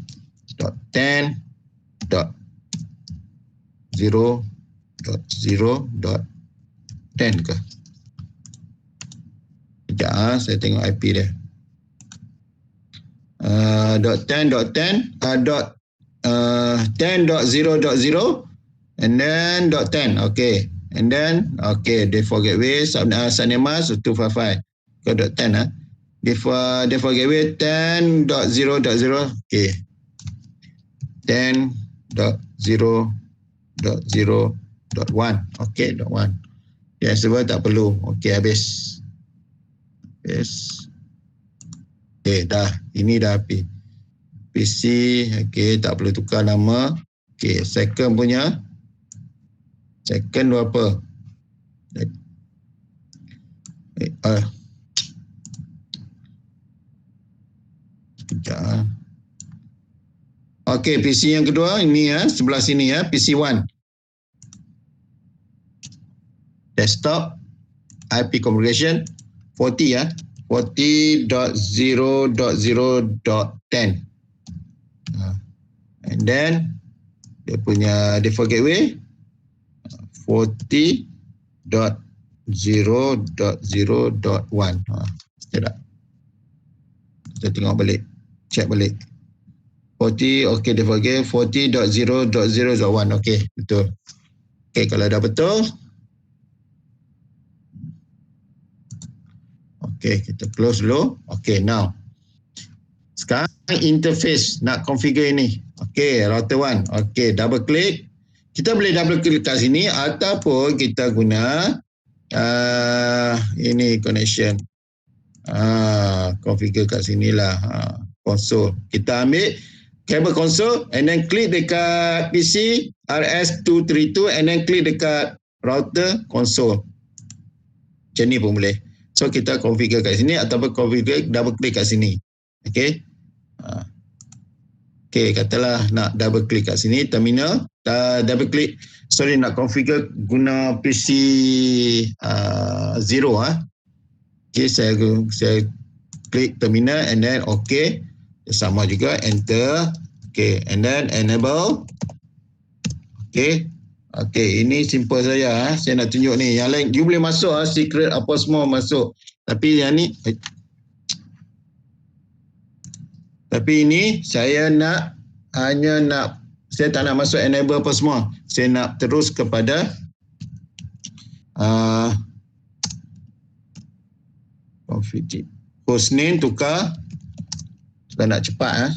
.10.0.0.10 ke? Sekejap saya tengok IP dia. .10.0.0 and then .10. Okay. And then default gateway subnemas 255 ke .10 default gateway 10.0.0. Okay. 10.0.0.1. Okay, .1. Ya, sebab tak perlu. Okay, habis. Yes. Okay, dah. Ini dah api. PC, okay, tak perlu tukar nama. Okay, second punya. Second tu apa? Sekejap. Okay, PC yang kedua, ini sebelah sini PC 1. Desktop, IP configuration, 40 40.0.0.10. And then dia punya default gateway 40.0.0.1. Tak. Kita tengok balik, check balik. 40, okay, default gateway 40.0.0.1. Okay, betul. Okay, kalau dah betul, okay, kita close dulu. Okay, now. Sekarang interface nak configure ini. Okay, router 1. Okay, double click. Kita boleh double click kat sini ataupun kita guna ini connection. Configure kat sinilah. Console. Kita ambil kabel console and then klik dekat PC RS232 and then klik dekat router console. Macam ni pun boleh. So kita configure kat sini ataupun configure double click kat sini. Okay. Okay, katalah nak double click kat sini terminal, double click, nak configure guna PC 0 Okay, saya klik terminal and then okay, sama juga enter. Okay, and then enable. Okay. Okay, ini simple saja. Saya nak tunjuk ni. Yang lain you boleh masuk secret apa semua masuk. Tapi yang ni ini saya saya tak nak masuk enable apa semua. Saya nak terus kepada hostname tukar. Kita nak cepat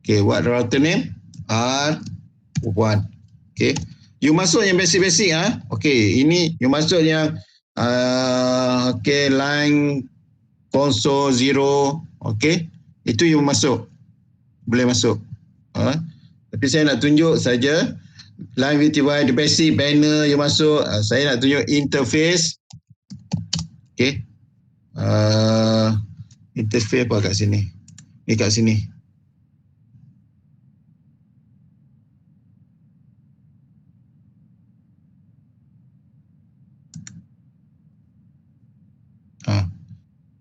Okay, what router name? R1. Okay. You masuk yang basic-basic Okay, ini you masuk yang okay, line console 0. Okay. Itu you masuk. Boleh masuk. Tapi saya nak tunjuk saja line VTY, the basic banner you masuk. Saya nak tunjuk interface. Okay. Interface apa kat sini? Ni kat sini.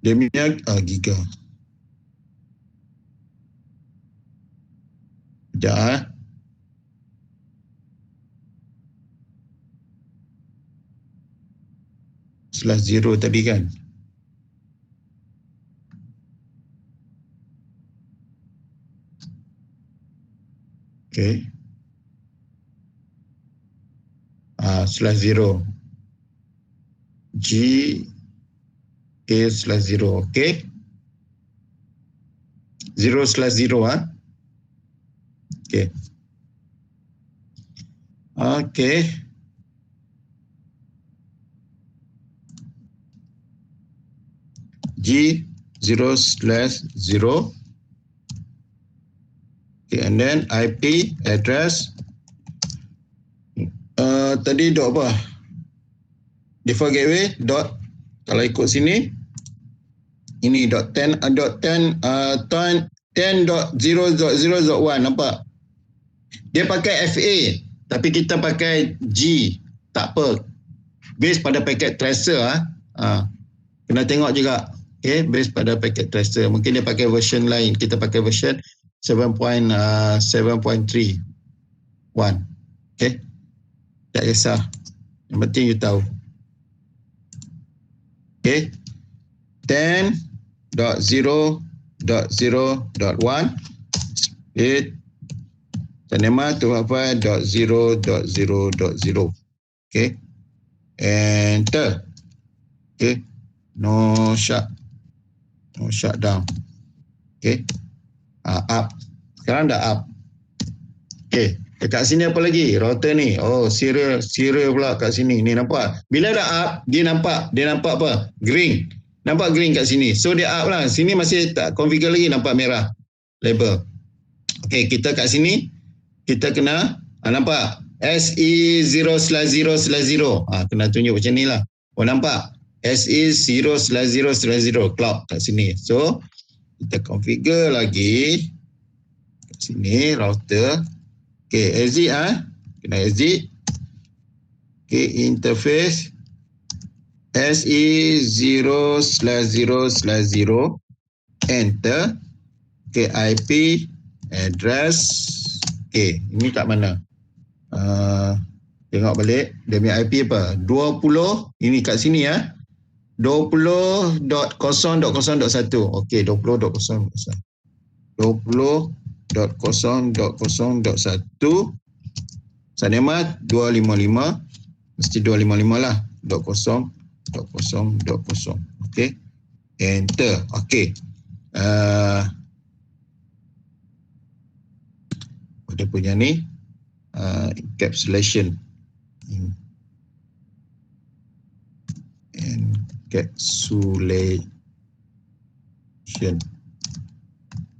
Dia punya giga. Sekejap. /0 tadi kan. Okay. /0. G A/0. Okay. 0/0 Okay. Okay. G 0/0. Okay, and then IP address. Tadi dot apa? Default gateway dot, kalau ikut sini ini dot 10 10.0.0.1, nampak? Dia pakai FA tapi kita pakai G, tak apa. Base pada packet tracer kena tengok juga. Okay, base pada packet tracer. Mungkin dia pakai version lain, kita pakai version 7.7.3.1. Okay, tak kisah, yang penting you tahu. Okay, 10.0.0.1 split Tanema 255.0.0.0. Okay, enter. Okay, no shutdown. Okay, up. Sekarang dah up. Okay, dekat sini apa lagi? Router ni. Oh, serial pula kat sini. Ni nampak. Bila dah up, dia nampak apa? Green. Nampak green kat sini. So dia up lah. Sini masih tak configure lagi, nampak merah label. Okay, kita kat sini kita kena nampak SE0/0/0. Kena tunjuk macam ni lah. Oh, nampak SE0/0/0 cloud kat sini. So kita configure lagi kat sini router. Okay, exit kena exit. Okay, interface SE0/0/0, enter. Okay, IP address. Okay, ini kat mana? Tengok balik dia punya IP apa? 20, ini kat sini 20.0.0.1. Okey, 20.0.0.1. 20.0.0.1. Sanema 255. Mesti 255 lah. .0.0.0. Okey. Enter. Okey. Dia punya ni encapsulation.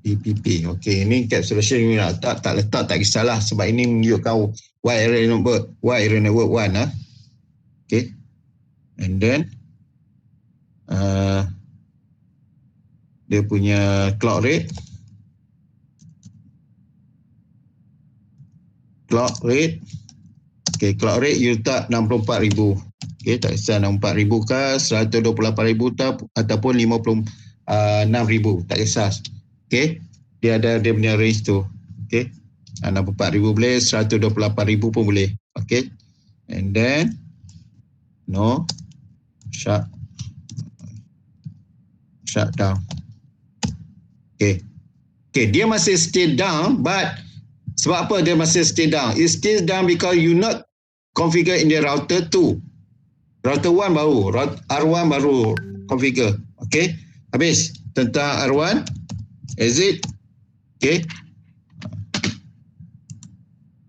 EPP. Okey, ini encapsulation ni nak tak letak tak kisahlah sebab ini menunjukkan wide area network 1 Okey. And then dia punya clock rate. Okey, clock rate you letak 64,000. Okey, tak kisah 64,000 ke 128,000 ataupun 56,000, tak kisah. Okey, dia ada dia punya range tu. Okey, 64,000 boleh, 128,000 pun boleh. Okey, and then no shutdown. Okey, dia masih stay down, but sebab apa dia masih stay down? It stays down because you not configure in the router 2. Router 1 baru, R1 baru configure. Okey, habis tentang R1, exit. Okey,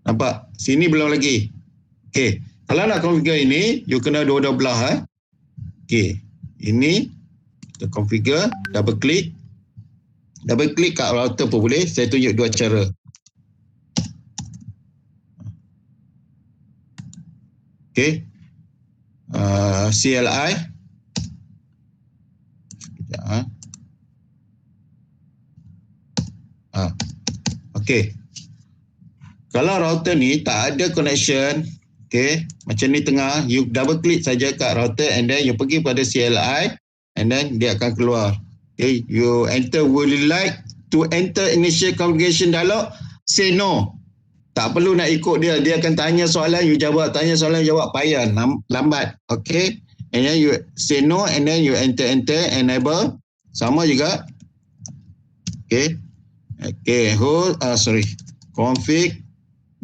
nampak? Sini belum lagi. Okey, kalau nak configure ini, you kena dua-dua belah. Okey, ini kita configure, double click kat router pun boleh. Saya tunjuk dua cara. Okey, CLI. Okey, kalau router ni tak ada connection, okey, macam ni tengah, you double click saja kat router and then you pergi pada CLI and then dia akan keluar. Okay, you enter, would you like to enter initial configuration dialog? say no. Tak perlu nak ikut dia. Dia akan tanya soalan, you jawab. Tanya soalan, jawab. Payah. Lambat. Okay. And then you say no and then you enter, enable. Sama juga. Okay. Okay. Config,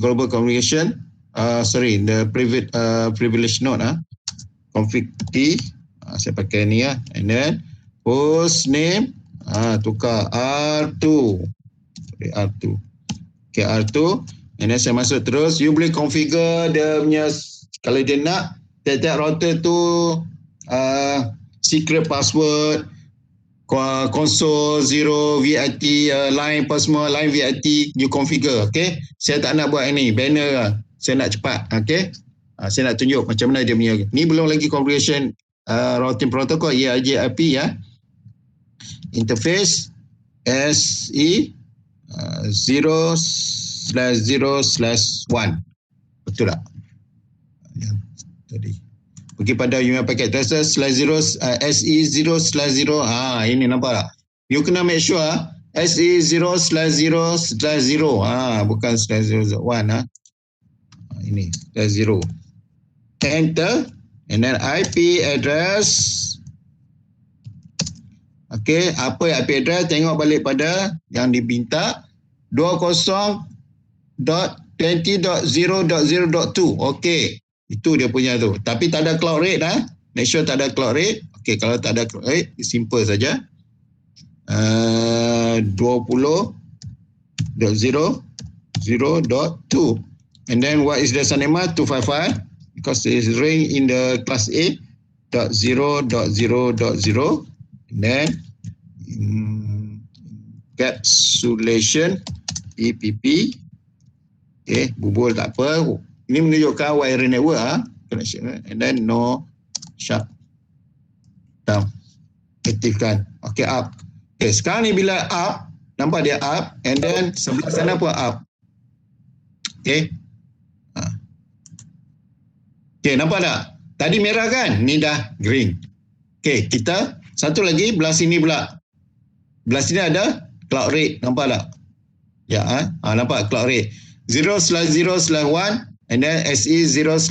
global communication. The privilege node. Config T. Saya pakai ni ya. And then host name. Tukar R2. R2. Okay, R2. And then saya masuk terus. You boleh configure dia punya, kalau dia nak, tiap-tiap router tu secret password, console, zero, VIT, line apa semua, line VIT, you configure. Okay. Saya tak nak buat ini, banner lah. Saya nak cepat. Okay. Saya nak tunjuk macam mana dia punya. Ni belum lagi configuration routing protocol, EIGRP ya. Interface SE 0/0/1. Betul tak? Yang tadi. Pergi pada you packet tracer /0 SE 0/0. Ini nampak tak? You kena make sure SE 0/0/0. Bukan /0/1. Ini /0. Enter. And then IP address. Okay, apa IP address? Tengok balik pada yang dipinta. 20.20.0.2. Okay, itu dia punya tu. Tapi tak ada cloud rate Make sure tak ada cloud rate. Okay, kalau tak ada cloud rate, simple saja. 20.0.0.2. And then what is the SANEMA? 255 because it is ring in the class A. .0.0.0. And then encapsulation EPP. Okay, bubul tak apa. Ini menunjukkan wiring network connection. And then no shut down. Aktifkan. Okay, up. Okay, sekarang ni bila up, nampak dia up. And then sebelah sana pun up. Okay. Okay, nampak tak? Tadi merah kan? Ni dah green. Okay, kita satu lagi belah sini pula. Belah sini ada cloud rate. Nampak tak? Ya, nampak cloud rate. 0/0/1 and then SE 0/0/0.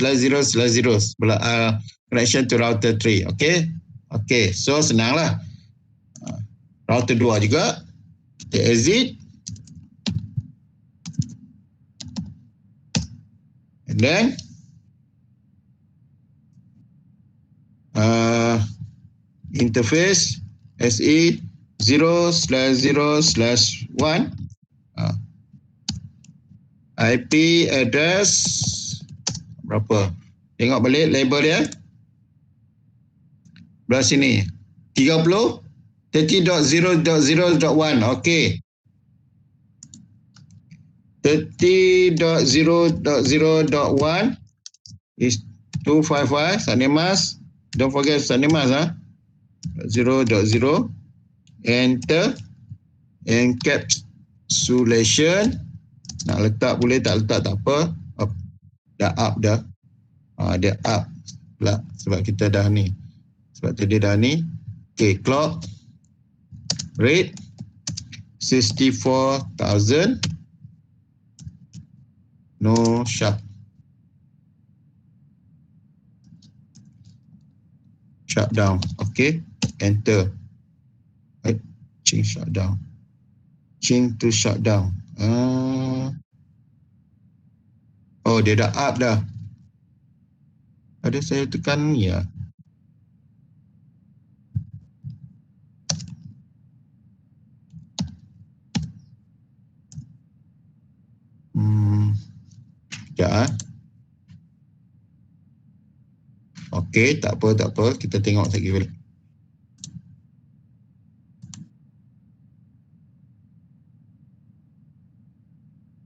Connection to router 3. Okay. Okay, so senanglah. Router 2 juga. Kita exit. And then interface SE 0/0/1. IP address berapa? Tengok balik label dia. Belah sini. 30.0.0.1. Okey. 30.0.0.1 is 255 SANEMAS. Don't forget SANEMAS 0.0. Enter. Encapsulation. Nak letak boleh, tak letak tak apa. Up. Dah up dah. Dia up pula sebab kita dah ni. Sebab tadi dah ni. Okay, clock rate 64,000. No shut. Shutdown. Okay, enter. Right. Change shutdown. Change to shutdown. Oh, dia dah up dah. Ada saya tekan ni ya. Ya. Okey, tak apa. Kita tengok lagi balik.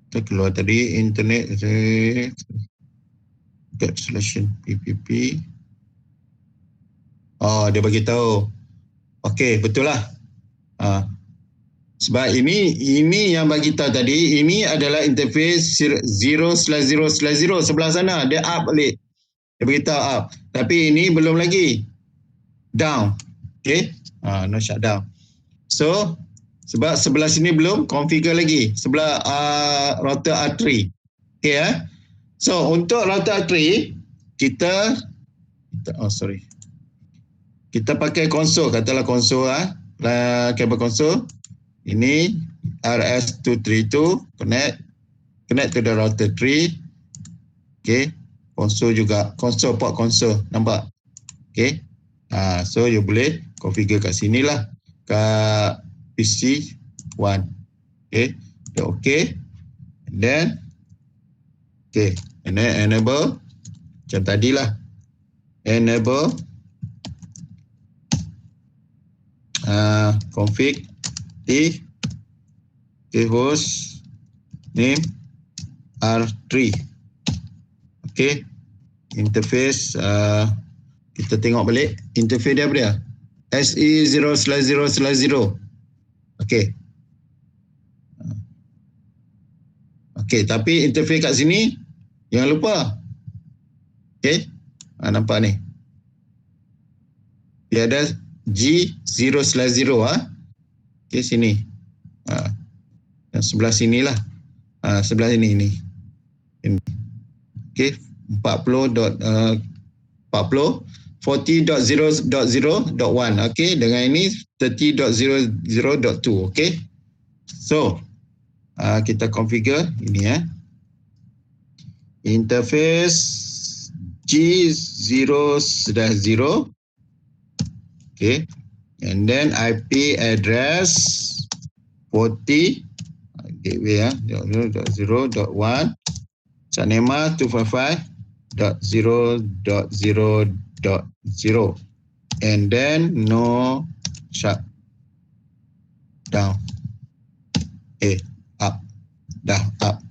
Kita keluar tadi internet encapsulation PPP. Oh, dia bagi tahu. Okey, betul lah. Sebab ini yang bagi tahu tadi, ini adalah interface 0/0/0 sebelah sana, dia up balik. Dia beritahu up. Tapi ini belum lagi. Down. Okay. No shutdown. So, Sebab sebelah sini belum configure lagi. Sebelah router R3. Okay So untuk router R3 kita kita pakai konsol, katalah konsol kabel konsol. Ini RS232 connect to the router 3. Okay, konsol juga, port konsol, nampak? Okay, so you boleh configure kat sini lah, kat PC 1. Okay, okay, and then enable macam tadilah, enable config host name R3. Okay, interface kita tengok balik interface dia apa dia, SE0/0/0. Okay. Okay, tapi interface kat sini jangan lupa. Okay, nampak ni, dia ada G0/0 Okay, sini. Dan sebelah sinilah. Sebelah sini ni. Okay, 40.0.0.1. Okay, dengan ini 30.0.0.2. Okay. So, kita configure ini interface G0/0. Okay, and then IP address 40 gateway 0.0.1 Sanema 255.0.0.0 and then no shut down. Up. Dah up.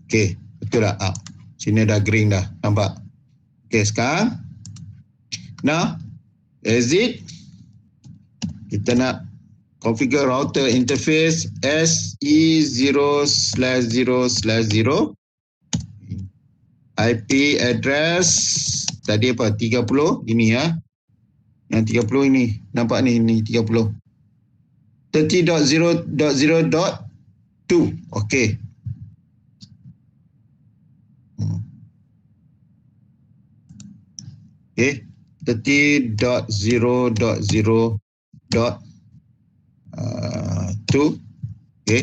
Okay, betul dah up. Sini dah green dah, nampak? Okay, sekarang now exit. Kita nak configure router interface SE0/0/0. IP address tadi apa? 30 ini Yang 30 ini. Nampak ni 30. 30.0.0.2. Okey. Okey. 30.0.0.2. Okey.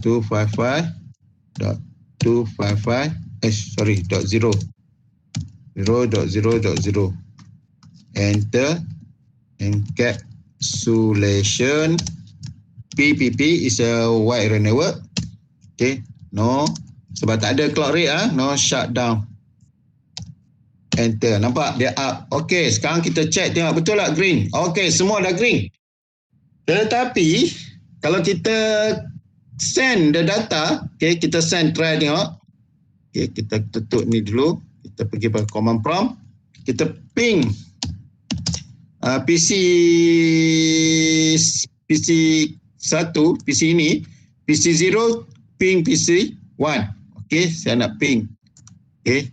255.255 0.0.0. Enter. Encapsulation. PPP is a wide area network. Okay. No. Sebab tak ada clock rate no shutdown. Enter. Nampak dia up. Okay. Sekarang kita check tengok betul tak green. Okay. Semua dah green. Tetapi kalau kita send the data. Okay. Kita send try tengok. Okay. Kita tutup ni dulu. Kita pergi pada command prompt. Kita ping PC 1, PC ini, PC 0 ping PC 1. Okey, saya nak ping. Okey.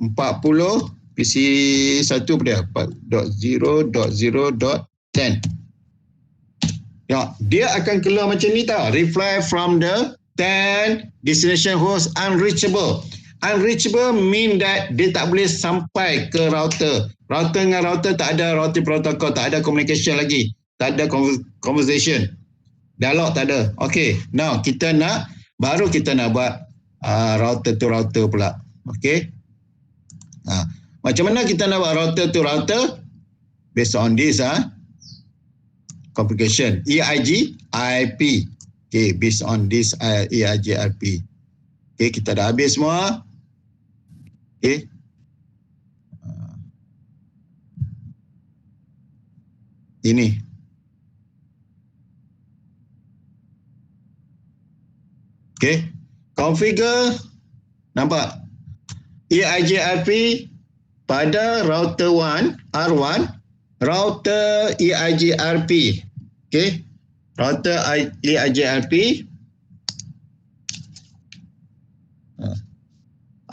40 PC 1 pada 4.0.0.10. Ya, dia akan keluar macam ni tau. Reply from the 10 destination host unreachable. Unreachable mean that dia tak boleh sampai ke router. Router dengan router tak ada routing protocol, tak ada communication lagi. Tak ada conversation. Dialog tak ada. Okay, now baru kita nak buat router to router pula. Okay. Macam mana kita nak buat router to router? Based on this configuration. EIG IP. Okay, based on this EIG IP. Okay, kita dah habis semua. Okay. Ini. Okay. Configure. Nampak? EIG IP pada router 1, R1, router EIG IP. Okay. Router EIG IP.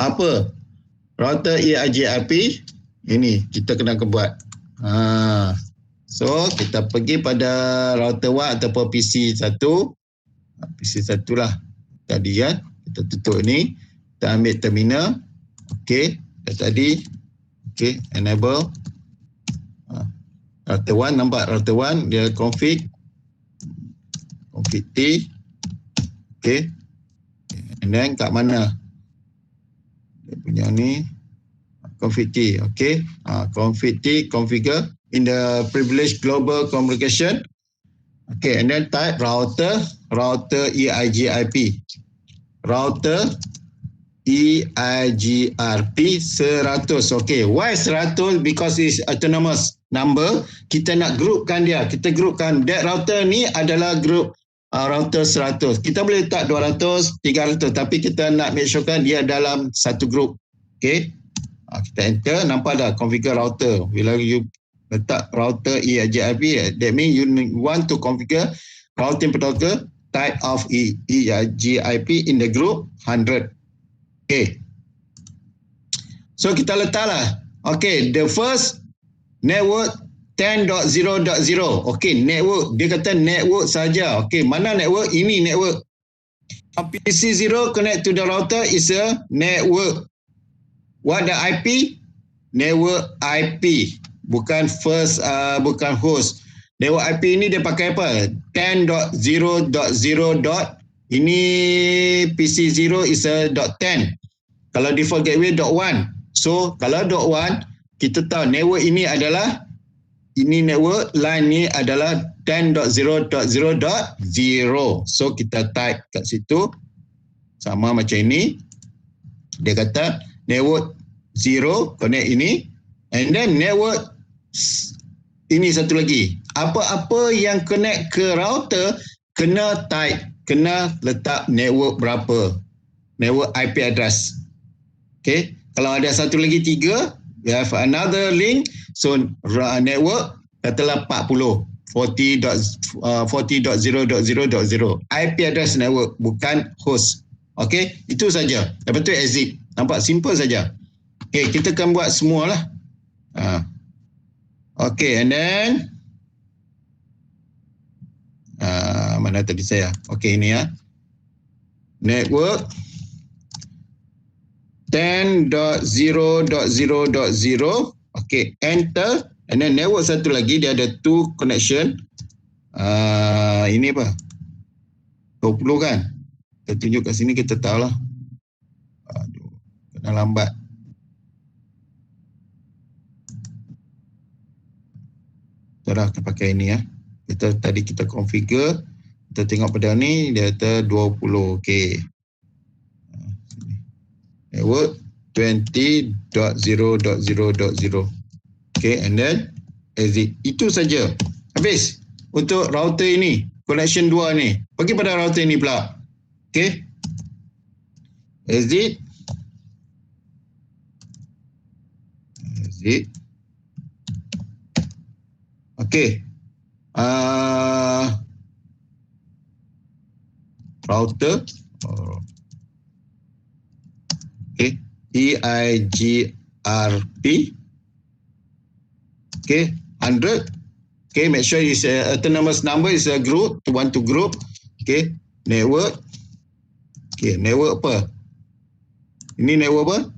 Apa? Router EIG IP. Ini kita kena buat. So, kita pergi pada router 1 ataupun PC1. PC1 lah. Tadi kan, kita tutup ni. Kita ambil terminal. Okey, tadi. Okey, enable. Router 1, nampak router 1 dia config T. Okey. And then kat mana? Dia punya ni config T. Okey. Config T, configure in the privileged global communication. Okay, and then type router EIGRP. Router EIGRP 100. Okay, why 100? Because it's autonomous number. Kita nak groupkan dia. Kita groupkan that router ni adalah group router 100. Kita boleh letak 200, 300, tapi kita nak make sure kan dia dalam satu group. Okay, kita enter, nampak dah configure router. Bila you letak router EIGRP, that means you want to configure routing protocol type of EIGRP in the group 100. Okay. So kita letaklah. Okay, the first network 10.0.0. Okay, network. Dia kata network saja. Okay, mana network? Ini network. PC0 connect to the router is a network. What the IP? Network IP. Bukan first, bukan host. Network IP ini dia pakai apa? 10.0.0. Ini PC0 is a .10. Kalau default gateway .1. So, kalau .1, kita tahu network ini adalah, ini network line ni adalah 10.0.0.0. So, kita type kat situ. Sama macam ini. Dia kata network 0 connect ini. And then network ini satu lagi. Apa-apa yang connect ke router, kena type. Kena letak network berapa. Network IP address. Okay. Kalau ada satu lagi 3, we have another link. So, network katalah 40. 40.0.0.0. IP address network, bukan host. Okay. Itu saja. Lepas tu exit. Nampak simple saja. Okay. Kita akan buat semualah. Okay. And then mana tadi saya? Okay, ini ya. Network 10.0.0.0. Okay, enter. And then network satu lagi, dia ada 2 connection. Ini apa? 20 kan? Kita tunjuk kat sini, kita tahu lah. Aduh, kena lambat. Kita pakai ini ya. Tadi kita configure. Kita tengok pada ni, dia kata 20. Okay. Network 20.0.0.0. Okay, and then exit. Itu saja. Habis. Untuk router ini, connection 2 ni. Pergi pada router ini pula. Okay. Exit. Exit. Okay. Router. Okay. EIGRP. Okay. 100. Okay. Make sure it's a autonomous number is a group. To want to group. Okay. Network. Okay. Network apa? Ini network apa?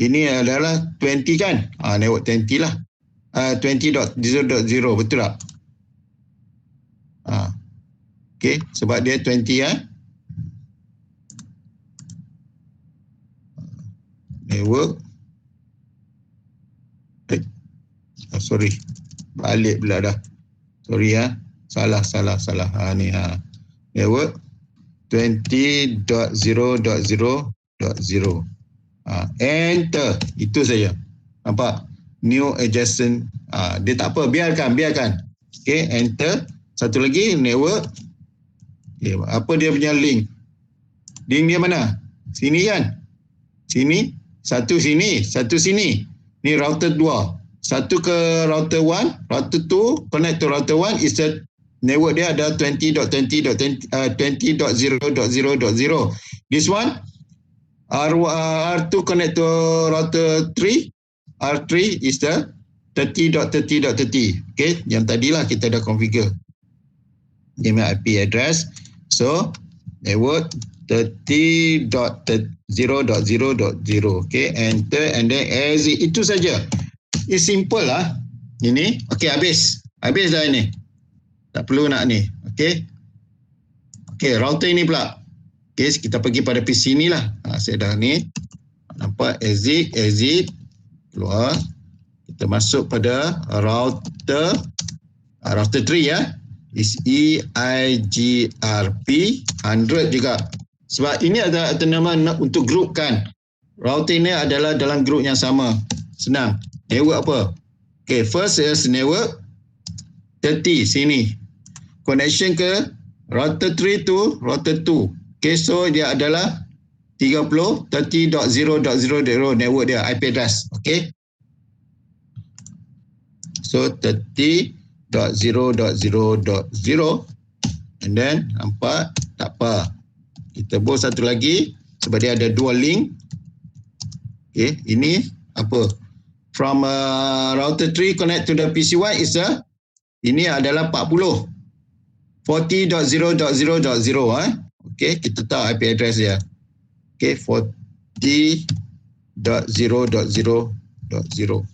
Ini adalah 20 kan? Network 20 lah. 20.0.0. Betul tak? Okay. Sebab dia 20 ya. Network. Sorry. Balik pula dah. Sorry ya. Salah. Ni network 20.0.0.0. Enter. Itu saja. Nampak? New adjacent. Dia tak apa. Biarkan. Okay. Enter. Satu lagi. Network. Okay. Apa dia punya link? Link dia mana? Sini kan? Sini. Satu sini. Ni router 2. Satu ke router 1. Router 2. Connect to router 1. Is the network dia ada 20.0.0.0. This one. R2 connect to router 3. R3 is the 30.30.30. Okay, yang tadilah kita dah configure. Email IP address. So, network 30.0.0.0. Okay, enter and then exit. Itu saja. It's simple lah. Ini. Okay, habis. Habis dah ini. Tak perlu nak ni. Okay. Okay, router ini pula. Okay, kita pergi pada PC ni lah. Saya dah ni. Nampak exit. Keluar. Kita masuk pada router 3 ya. Is EIGRP 100 juga. Sebab ini ada nama untuk grup kan. Router ini adalah dalam grup yang sama. Senang. Network apa? Okay, first is network 30 sini. Connection ke router 3 to router 2. Okay, so dia adalah 30.0.0.0 network dia, IP address. Okay. So 30.0.0.0 and then nampak tak apa. Kita buat satu lagi sebab dia ada dua link. Okay, ini apa? From router 3 connect to the PC1 is ini adalah 40. 40.0.0.0 Okay, kita tahu IP address dia. Okay, 40.0.0.0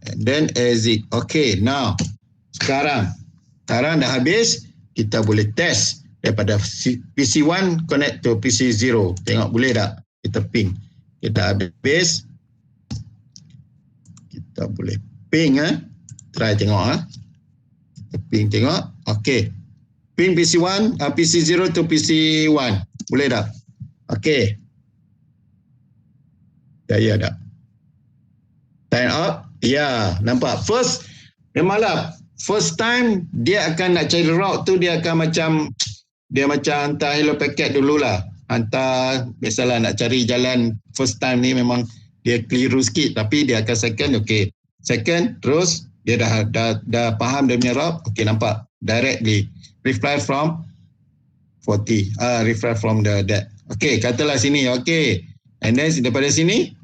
and then exit. Okay, now sekarang dah habis, kita boleh test daripada PC1 connect to PC0. Tengok boleh tak? Kita ping. Kita habis. Kita boleh ping try tengok Kita ping tengok. Okay. Ping PC1, PC0 to PC1. Boleh tak? Okay. Ya tak? Time up. Ya, nampak. Memanglah first time dia akan nak cari route tu, dia akan macam hantar hello packet dululah. Hantar biasalah nak cari jalan first time ni memang dia keliru sikit, tapi dia akan second okey. Second terus dia dah faham dia punya route. Okey, nampak. Directly reply from 40. Reply from that. Okey, katalah sini. Okey. And then daripada sini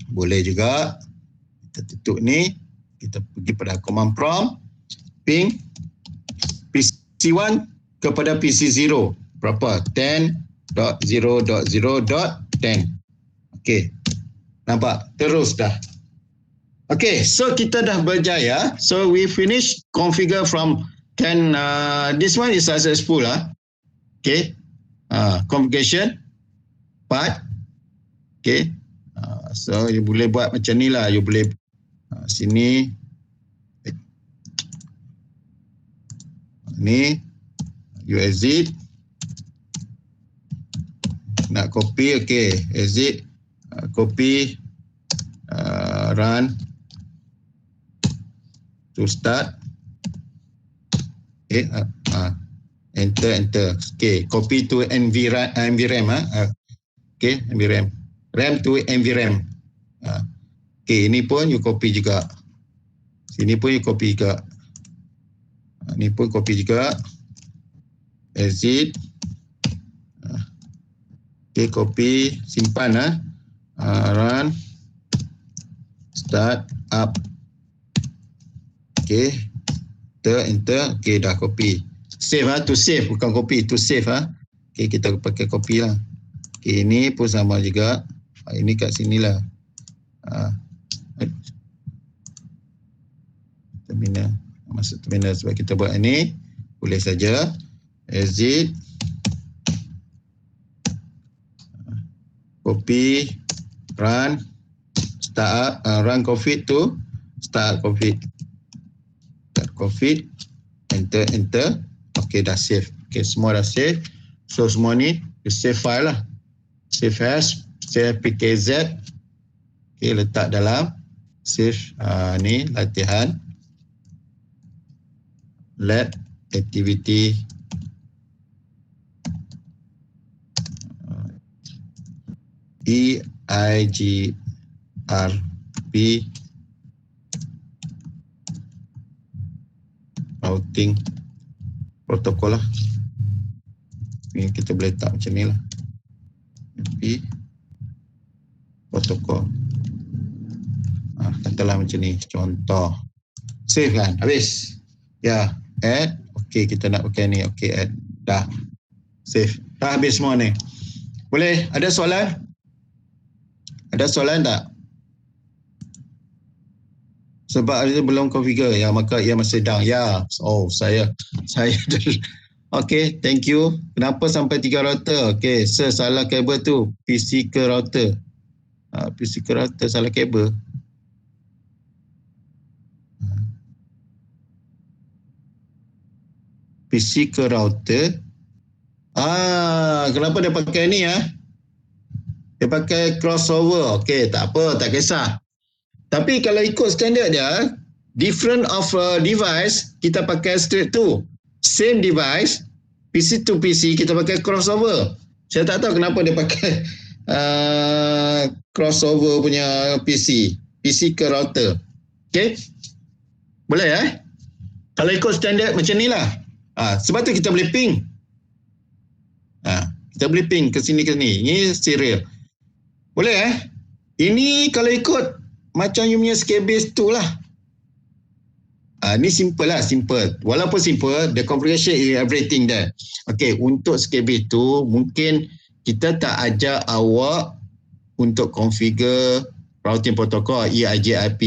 boleh juga kita tutup ni, kita pergi pada command prompt, ping PC1 kepada PC0 berapa? 10.0.0.10. Okey. Nampak? Terus dah. Okey, so kita dah berjaya. So we finish configure from 10. This one is successful Okey. Configuration part. Okey. So you boleh buat macam ni lah. You boleh sini ni you exit, nak copy. Okay, exit, copy, run to start. Okay, enter. Okay, copy to NVRAM. Okay, NVRAM, RAM to NVRAM. Okay, ini pun you copy juga. Sini pun you copy juga. Ini pun copy juga. Exit. Okay, copy, simpan run, start up. Okay, enter. Okay, dah copy. Save to save, bukan copy, to save Okay, kita pakai copy lah. Okay, ini pun sama juga. Ini kat sinilah. Terminal, masuk terminal sebab kita buat ini. Boleh saja. Exit. Copy, run, start up, run config to start config. Start config, enter. Okay, dah save. Okay, semua dah save. So semua ni save file lah. Save as, save pkz. Okay, letak dalam save ni latihan. Let activity EIGRP routing protokol lah. Ini kita boleh letak macam ni lah. protokol. Kata Katalah macam ni. Contoh. Save kan? Habis. Ya. Add. Okay, kita nak pakai ni. Okay, add. Dah. Save. Dah habis semua ni. Boleh? Ada soalan? Ada soalan tak? Sebab dia belum configure. Ya, maka ia masih down. Ya. Oh, saya okay, thank you. Kenapa sampai 3 router? Okay, salah kabel tu. PC ke router. PC ke router, salah kabel. PC ke router. Kenapa dia pakai ni ya? Dia pakai crossover. Okay, tak apa, tak kisah. Tapi kalau ikut standard dia, different of device, kita pakai straight to. Same device, PC to PC, kita pakai crossover. Saya tak tahu kenapa dia pakai crossover punya PC. PC ke router. Okay? Boleh Kalau ikut standard macam ni lah. Sebab tu kita boleh ping. Kita boleh ping ke sini ke sini. Ini serial. Boleh Ini kalau ikut macam you punya Skybase tu lah. Ni simple lah, simple. Walaupun simple, the configuration is everything there. Okay, untuk Skybase tu, mungkin kita tak ajak awak untuk configure routing protocol, EIGRP,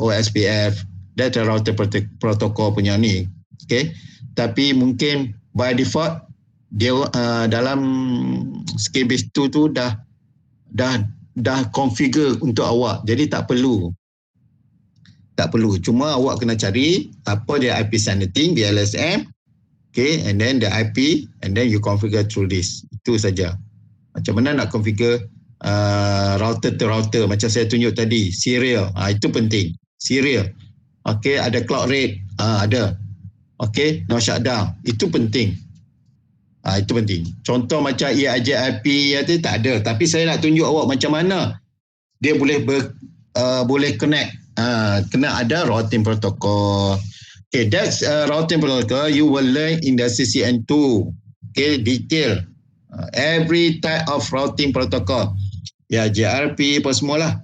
OSPF, that's a router protocol punya ni. Okay, tapi mungkin by default, dia dalam Skybase tu dah configure untuk awak. Jadi tak perlu. Cuma awak kena cari apa dia IP subnetting, BLSM, okay, and then the IP, and then you configure through this. Itu saja. Macam mana nak configure router to router, macam saya tunjuk tadi, serial. Itu penting. Serial. Okay, ada cloud rate. Ada. Okay, no shutdown. Itu penting. Itu penting. Contoh macam EIGRP itu tak ada. Tapi saya nak tunjuk awak macam mana dia boleh connect. Kena ada routing protocol. Okay, that's routing protocol you will learn in the CCN2. Okay, detail. Every type of routing protocol. Ya, JRP apa semualah.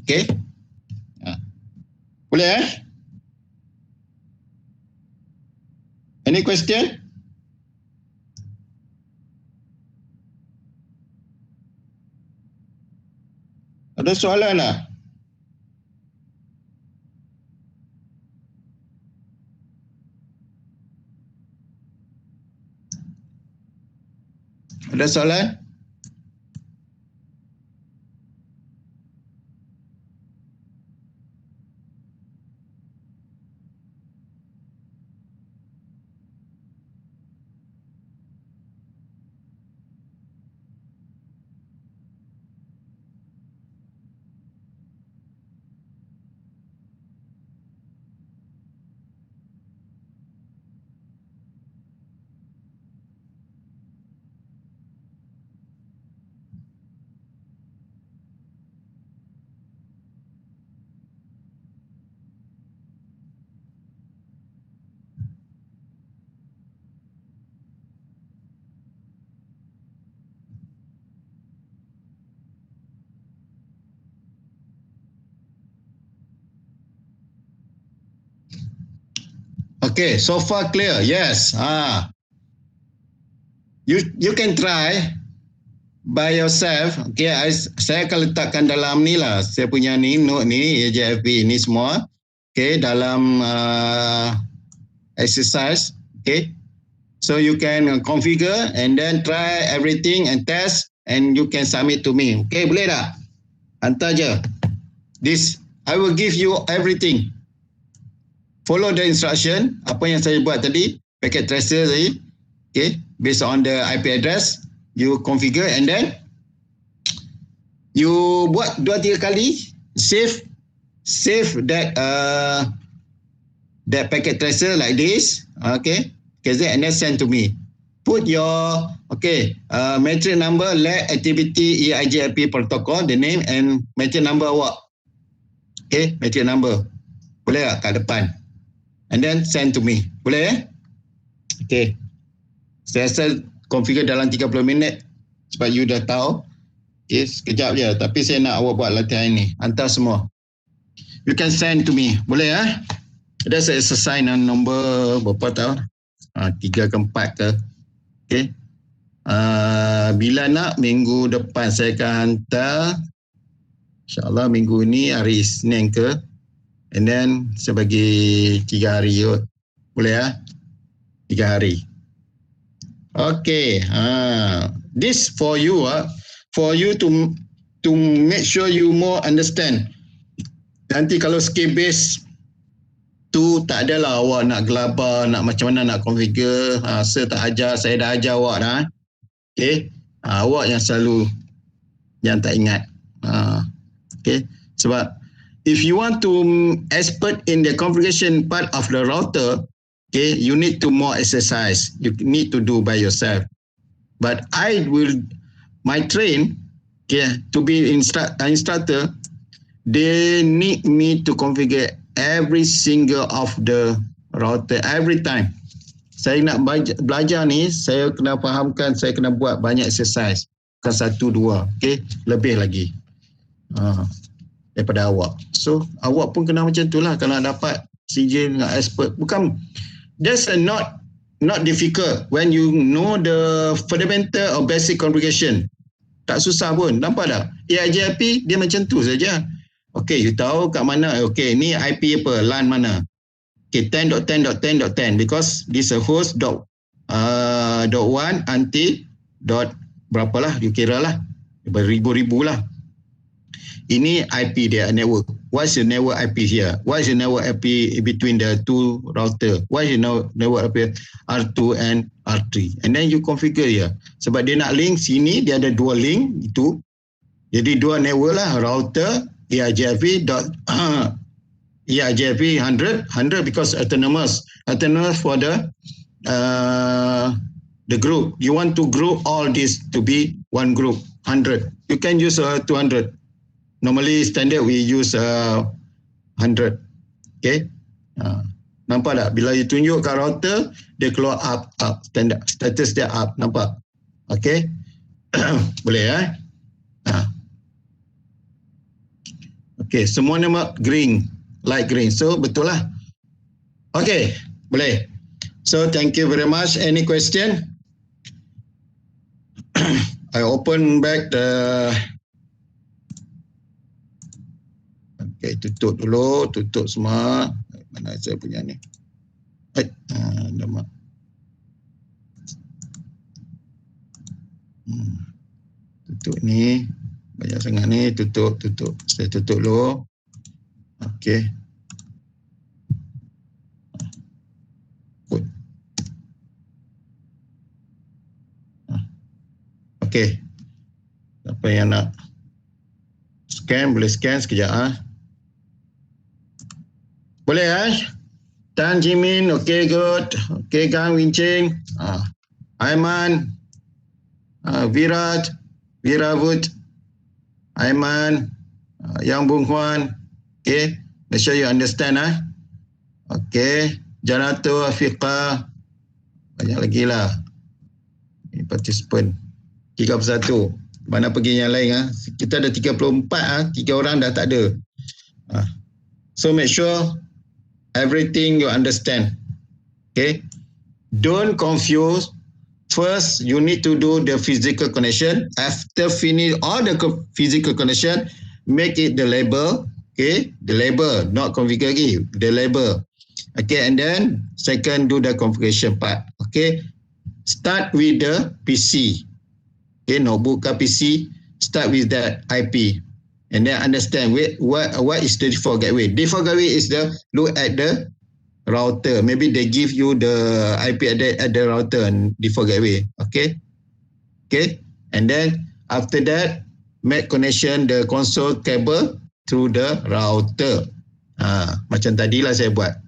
Okay. Boleh Any question? Ada soalan tak? Ada soalan? Okay, so far clear. Yes. You can try by yourself. Okay, saya akan letakkan dalam ni lah. Saya punya ni note ni EIGRP ni semua. Okay, dalam exercise. Okay, so you can configure and then try everything and test and you can submit to me. Okay, boleh tak? Hantar je. This I will give you everything. Follow the instruction, apa yang saya buat tadi, packet tracer tadi, okay, based on the IP address, you configure and then you buat 2-3 kali, save that packet tracer like this, okay, and then send to me. Put your, matric number, lag activity, EIGRP protocol, the name and matric number awak. Okay, matric number. Boleh tak kat depan? And then send to me. Boleh Okay. Saya rasa configure dalam 30 minit sebab you dah tahu. Okay, sekejap je. Tapi saya nak awak buat latihan ini. Hantar semua. You can send to me. Boleh Ada saya exercise nombor berapa tahu? 3 ke 4 ke. Okay. Bila nak minggu depan saya akan hantar. InsyaAllah minggu ni hari Isnin ke. And then saya bagi 3 hari kot. Boleh 3 hari. Okay. This for you to make sure you more understand. Nanti kalau skill base tu tak adalah awak nak gelabah, nak macam mana nak configure. Saya tak ajar, saya dah ajar awak dah. Okay. Awak yang selalu yang tak ingat. Okay. Sebab if you want to expert in the configuration part of the router, okay, you need to more exercise. You need to do by yourself. But my train, okay, to be instructor, they need me to configure every single of the router every time. Saya nak belajar ni, saya kena fahamkan, saya kena buat banyak exercise. Bukan 1, 2, okay, lebih lagi daripada awak. So, awak pun kena macam tu lah kalau dapat CJ dengan expert. Bukan, that's not difficult when you know the fundamental or basic configuration. Tak susah pun, nampak tak? AIJIP dia macam tu saja. Okay, you tahu kat mana, okay, ni IP apa, LAN mana. Okay, 10.10.10.10 because this a host dot 1 until dot berapalah, you kira lah, beribu-ribu lah. Ini IP dia, network. What's the network IP here? What is the network IP between the two router? What is the network IP R2 and R3? And then you configure here. Sebab dia nak link sini, dia ada 2 link itu. Jadi 2 network lah, router EIGRP 100 because autonomous for the group. You want to group all this to be one group, 100. You can use 200. Normally standard we use 100. Okay. Nampak tak? Bila you tunjuk kat router, dia keluar up. Standard. Status dia up. Nampak? Okay. Boleh Okay. Semua nama green. Light green. So betul lah. Okay. Boleh. So thank you very much. Any question? I open back the... Okay, tutup dulu, tutup semua. Mana saya punya ni? Nama. Tutup ni, banyak sangat ni, tutup. Saya tutup dulu. Okay. Okay. Apa yang nak scan, boleh scan sekejap Boleh Tan Jimin, okay, good. Okay, Kang Wincing. Aiman. Virat. Viravut. Aiman. Yang Bung Huan. Okay, make sure you understand Okay. Janato, Afiqah. Banyak lagi lah. Ini participant. 31. Mana pergi yang lain Kita ada 34 3 orang dah tak ada. So make sure everything you understand. Okay. Don't confuse. First, you need to do the physical connection. After finish all the physical connection, make it the label. Okay. The label, not configure lagi. The label. Okay. And then second, do the configuration part. Okay. Start with the PC. Okay. Notebook ke PC. Start with that IP. And then understand what is the default gateway. Default gateway is the look at the router. Maybe they give you the IP address at the router and default gateway. Okay. Okay. And then after that, make connection the console cable through the router. Macam tadilah saya buat.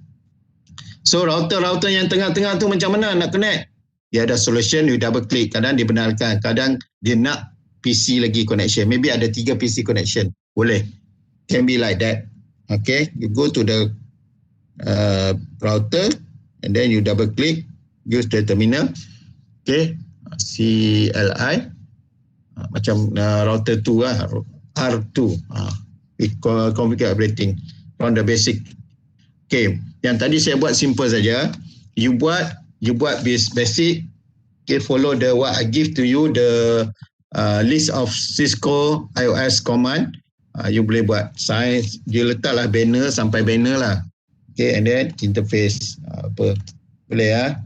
So router yang tengah-tengah tu macam mana nak connect? Dia ada solution, you double click. Kadang dibenarkan, kadang dia nak PC lagi connection. Maybe ada 3 PC connection. Boleh. Can be like that. Okay. You go to the router and then you double click. Use the terminal. Okay. CLI. Macam router 2 lah, R2. We configure everything from the basic. Okay, yang tadi saya buat simple saja. You buat basic. Okay, follow the what I give to you, the list of Cisco iOS command. You boleh buat size, dia letaklah banner sampai banner lah. Okay, and then interface apa boleh ya.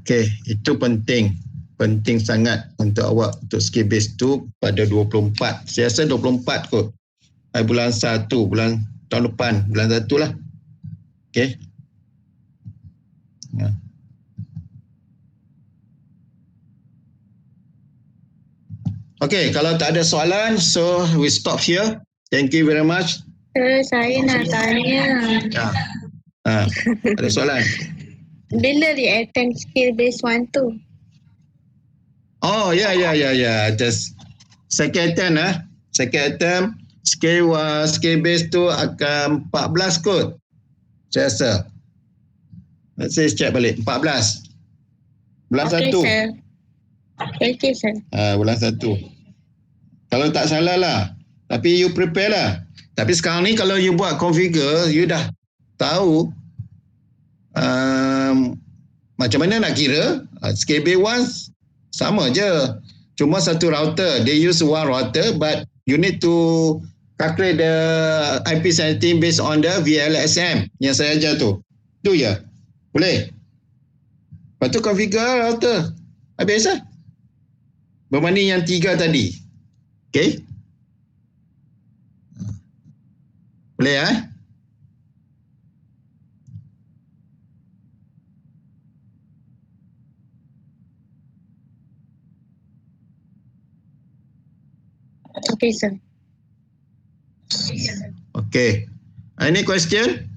Okay, itu penting sangat untuk awak untuk skill base tu pada 24. Saya rasa 24 kot. Bulan 1, tahun depan, bulan 1 lah. Okay. Okay, kalau tak ada soalan, so we stop here. Thank you very much. Saya nak tanya. Ada soalan? Bila di-attempt skill base 1 tu? Oh, ya. Just second attempt Second attempt skill base tu akan 14 kot. Saya rasa. Let's say check balik. 14. Bulan 1. Okay, sir. Bulan 1. Kalau tak salah lah. Tapi you prepare lah. Tapi sekarang ni kalau you buat configure, you dah tahu macam mana nak kira. SKB1 sama je. Cuma satu router. They use one router but you need to calculate the IP setting based on the VLSM yang saya ajar tu. Tu je. Boleh? Lepas tu configure router. Habis lah. Berbanding yang 3 tadi. Okay? Boleh ya? Okay, sir. Okay. Any question?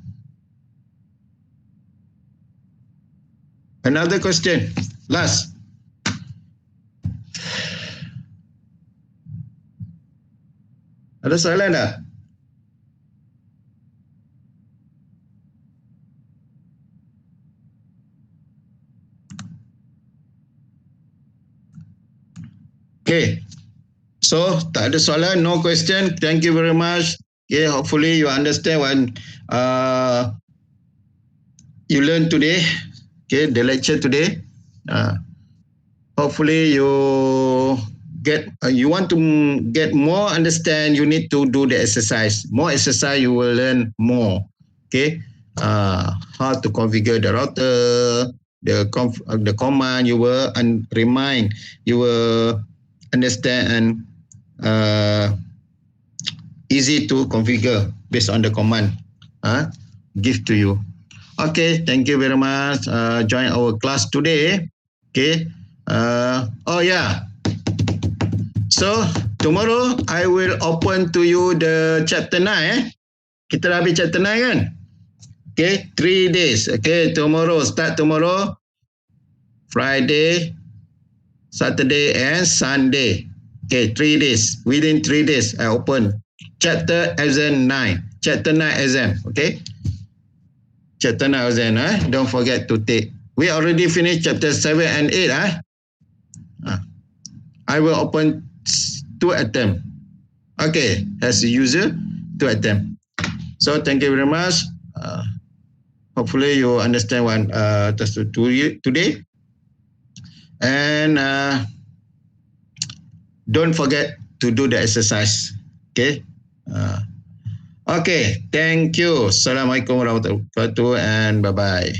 Another question. Last. Ada soalan tak? Okay. So, tak ada soalan, no question. Thank you very much. Okay, hopefully you understand what you learned today. Okay, the lecture today. Hopefully you want to get more understand, you need to do the exercise. More exercise, you will learn more. Okay, how to configure the router, the command, you will remind, you will understand and easy to configure based on the command give to you. Okay, thank you very much. Join our class today. Okay. Oh yeah. So tomorrow I will open to you the chapter 9. Kita dah habis chapter 9 kan? Okay, 3 days. Okay, start tomorrow, Friday, Saturday and Sunday. Okay, 3 days. Within 3 days, I open chapter exam 9. Chapter 9 exam. Okay. Chapter 9 exam. Don't forget to take. We already finished chapter 7 and 8. I will open 2 attempt. Okay, as usual, 2 attempt. So thank you very much. Hopefully you understand what today. And don't forget to do the exercise. Okay. Okay. Thank you. Assalamualaikum warahmatullahi wabarakatuh and bye-bye.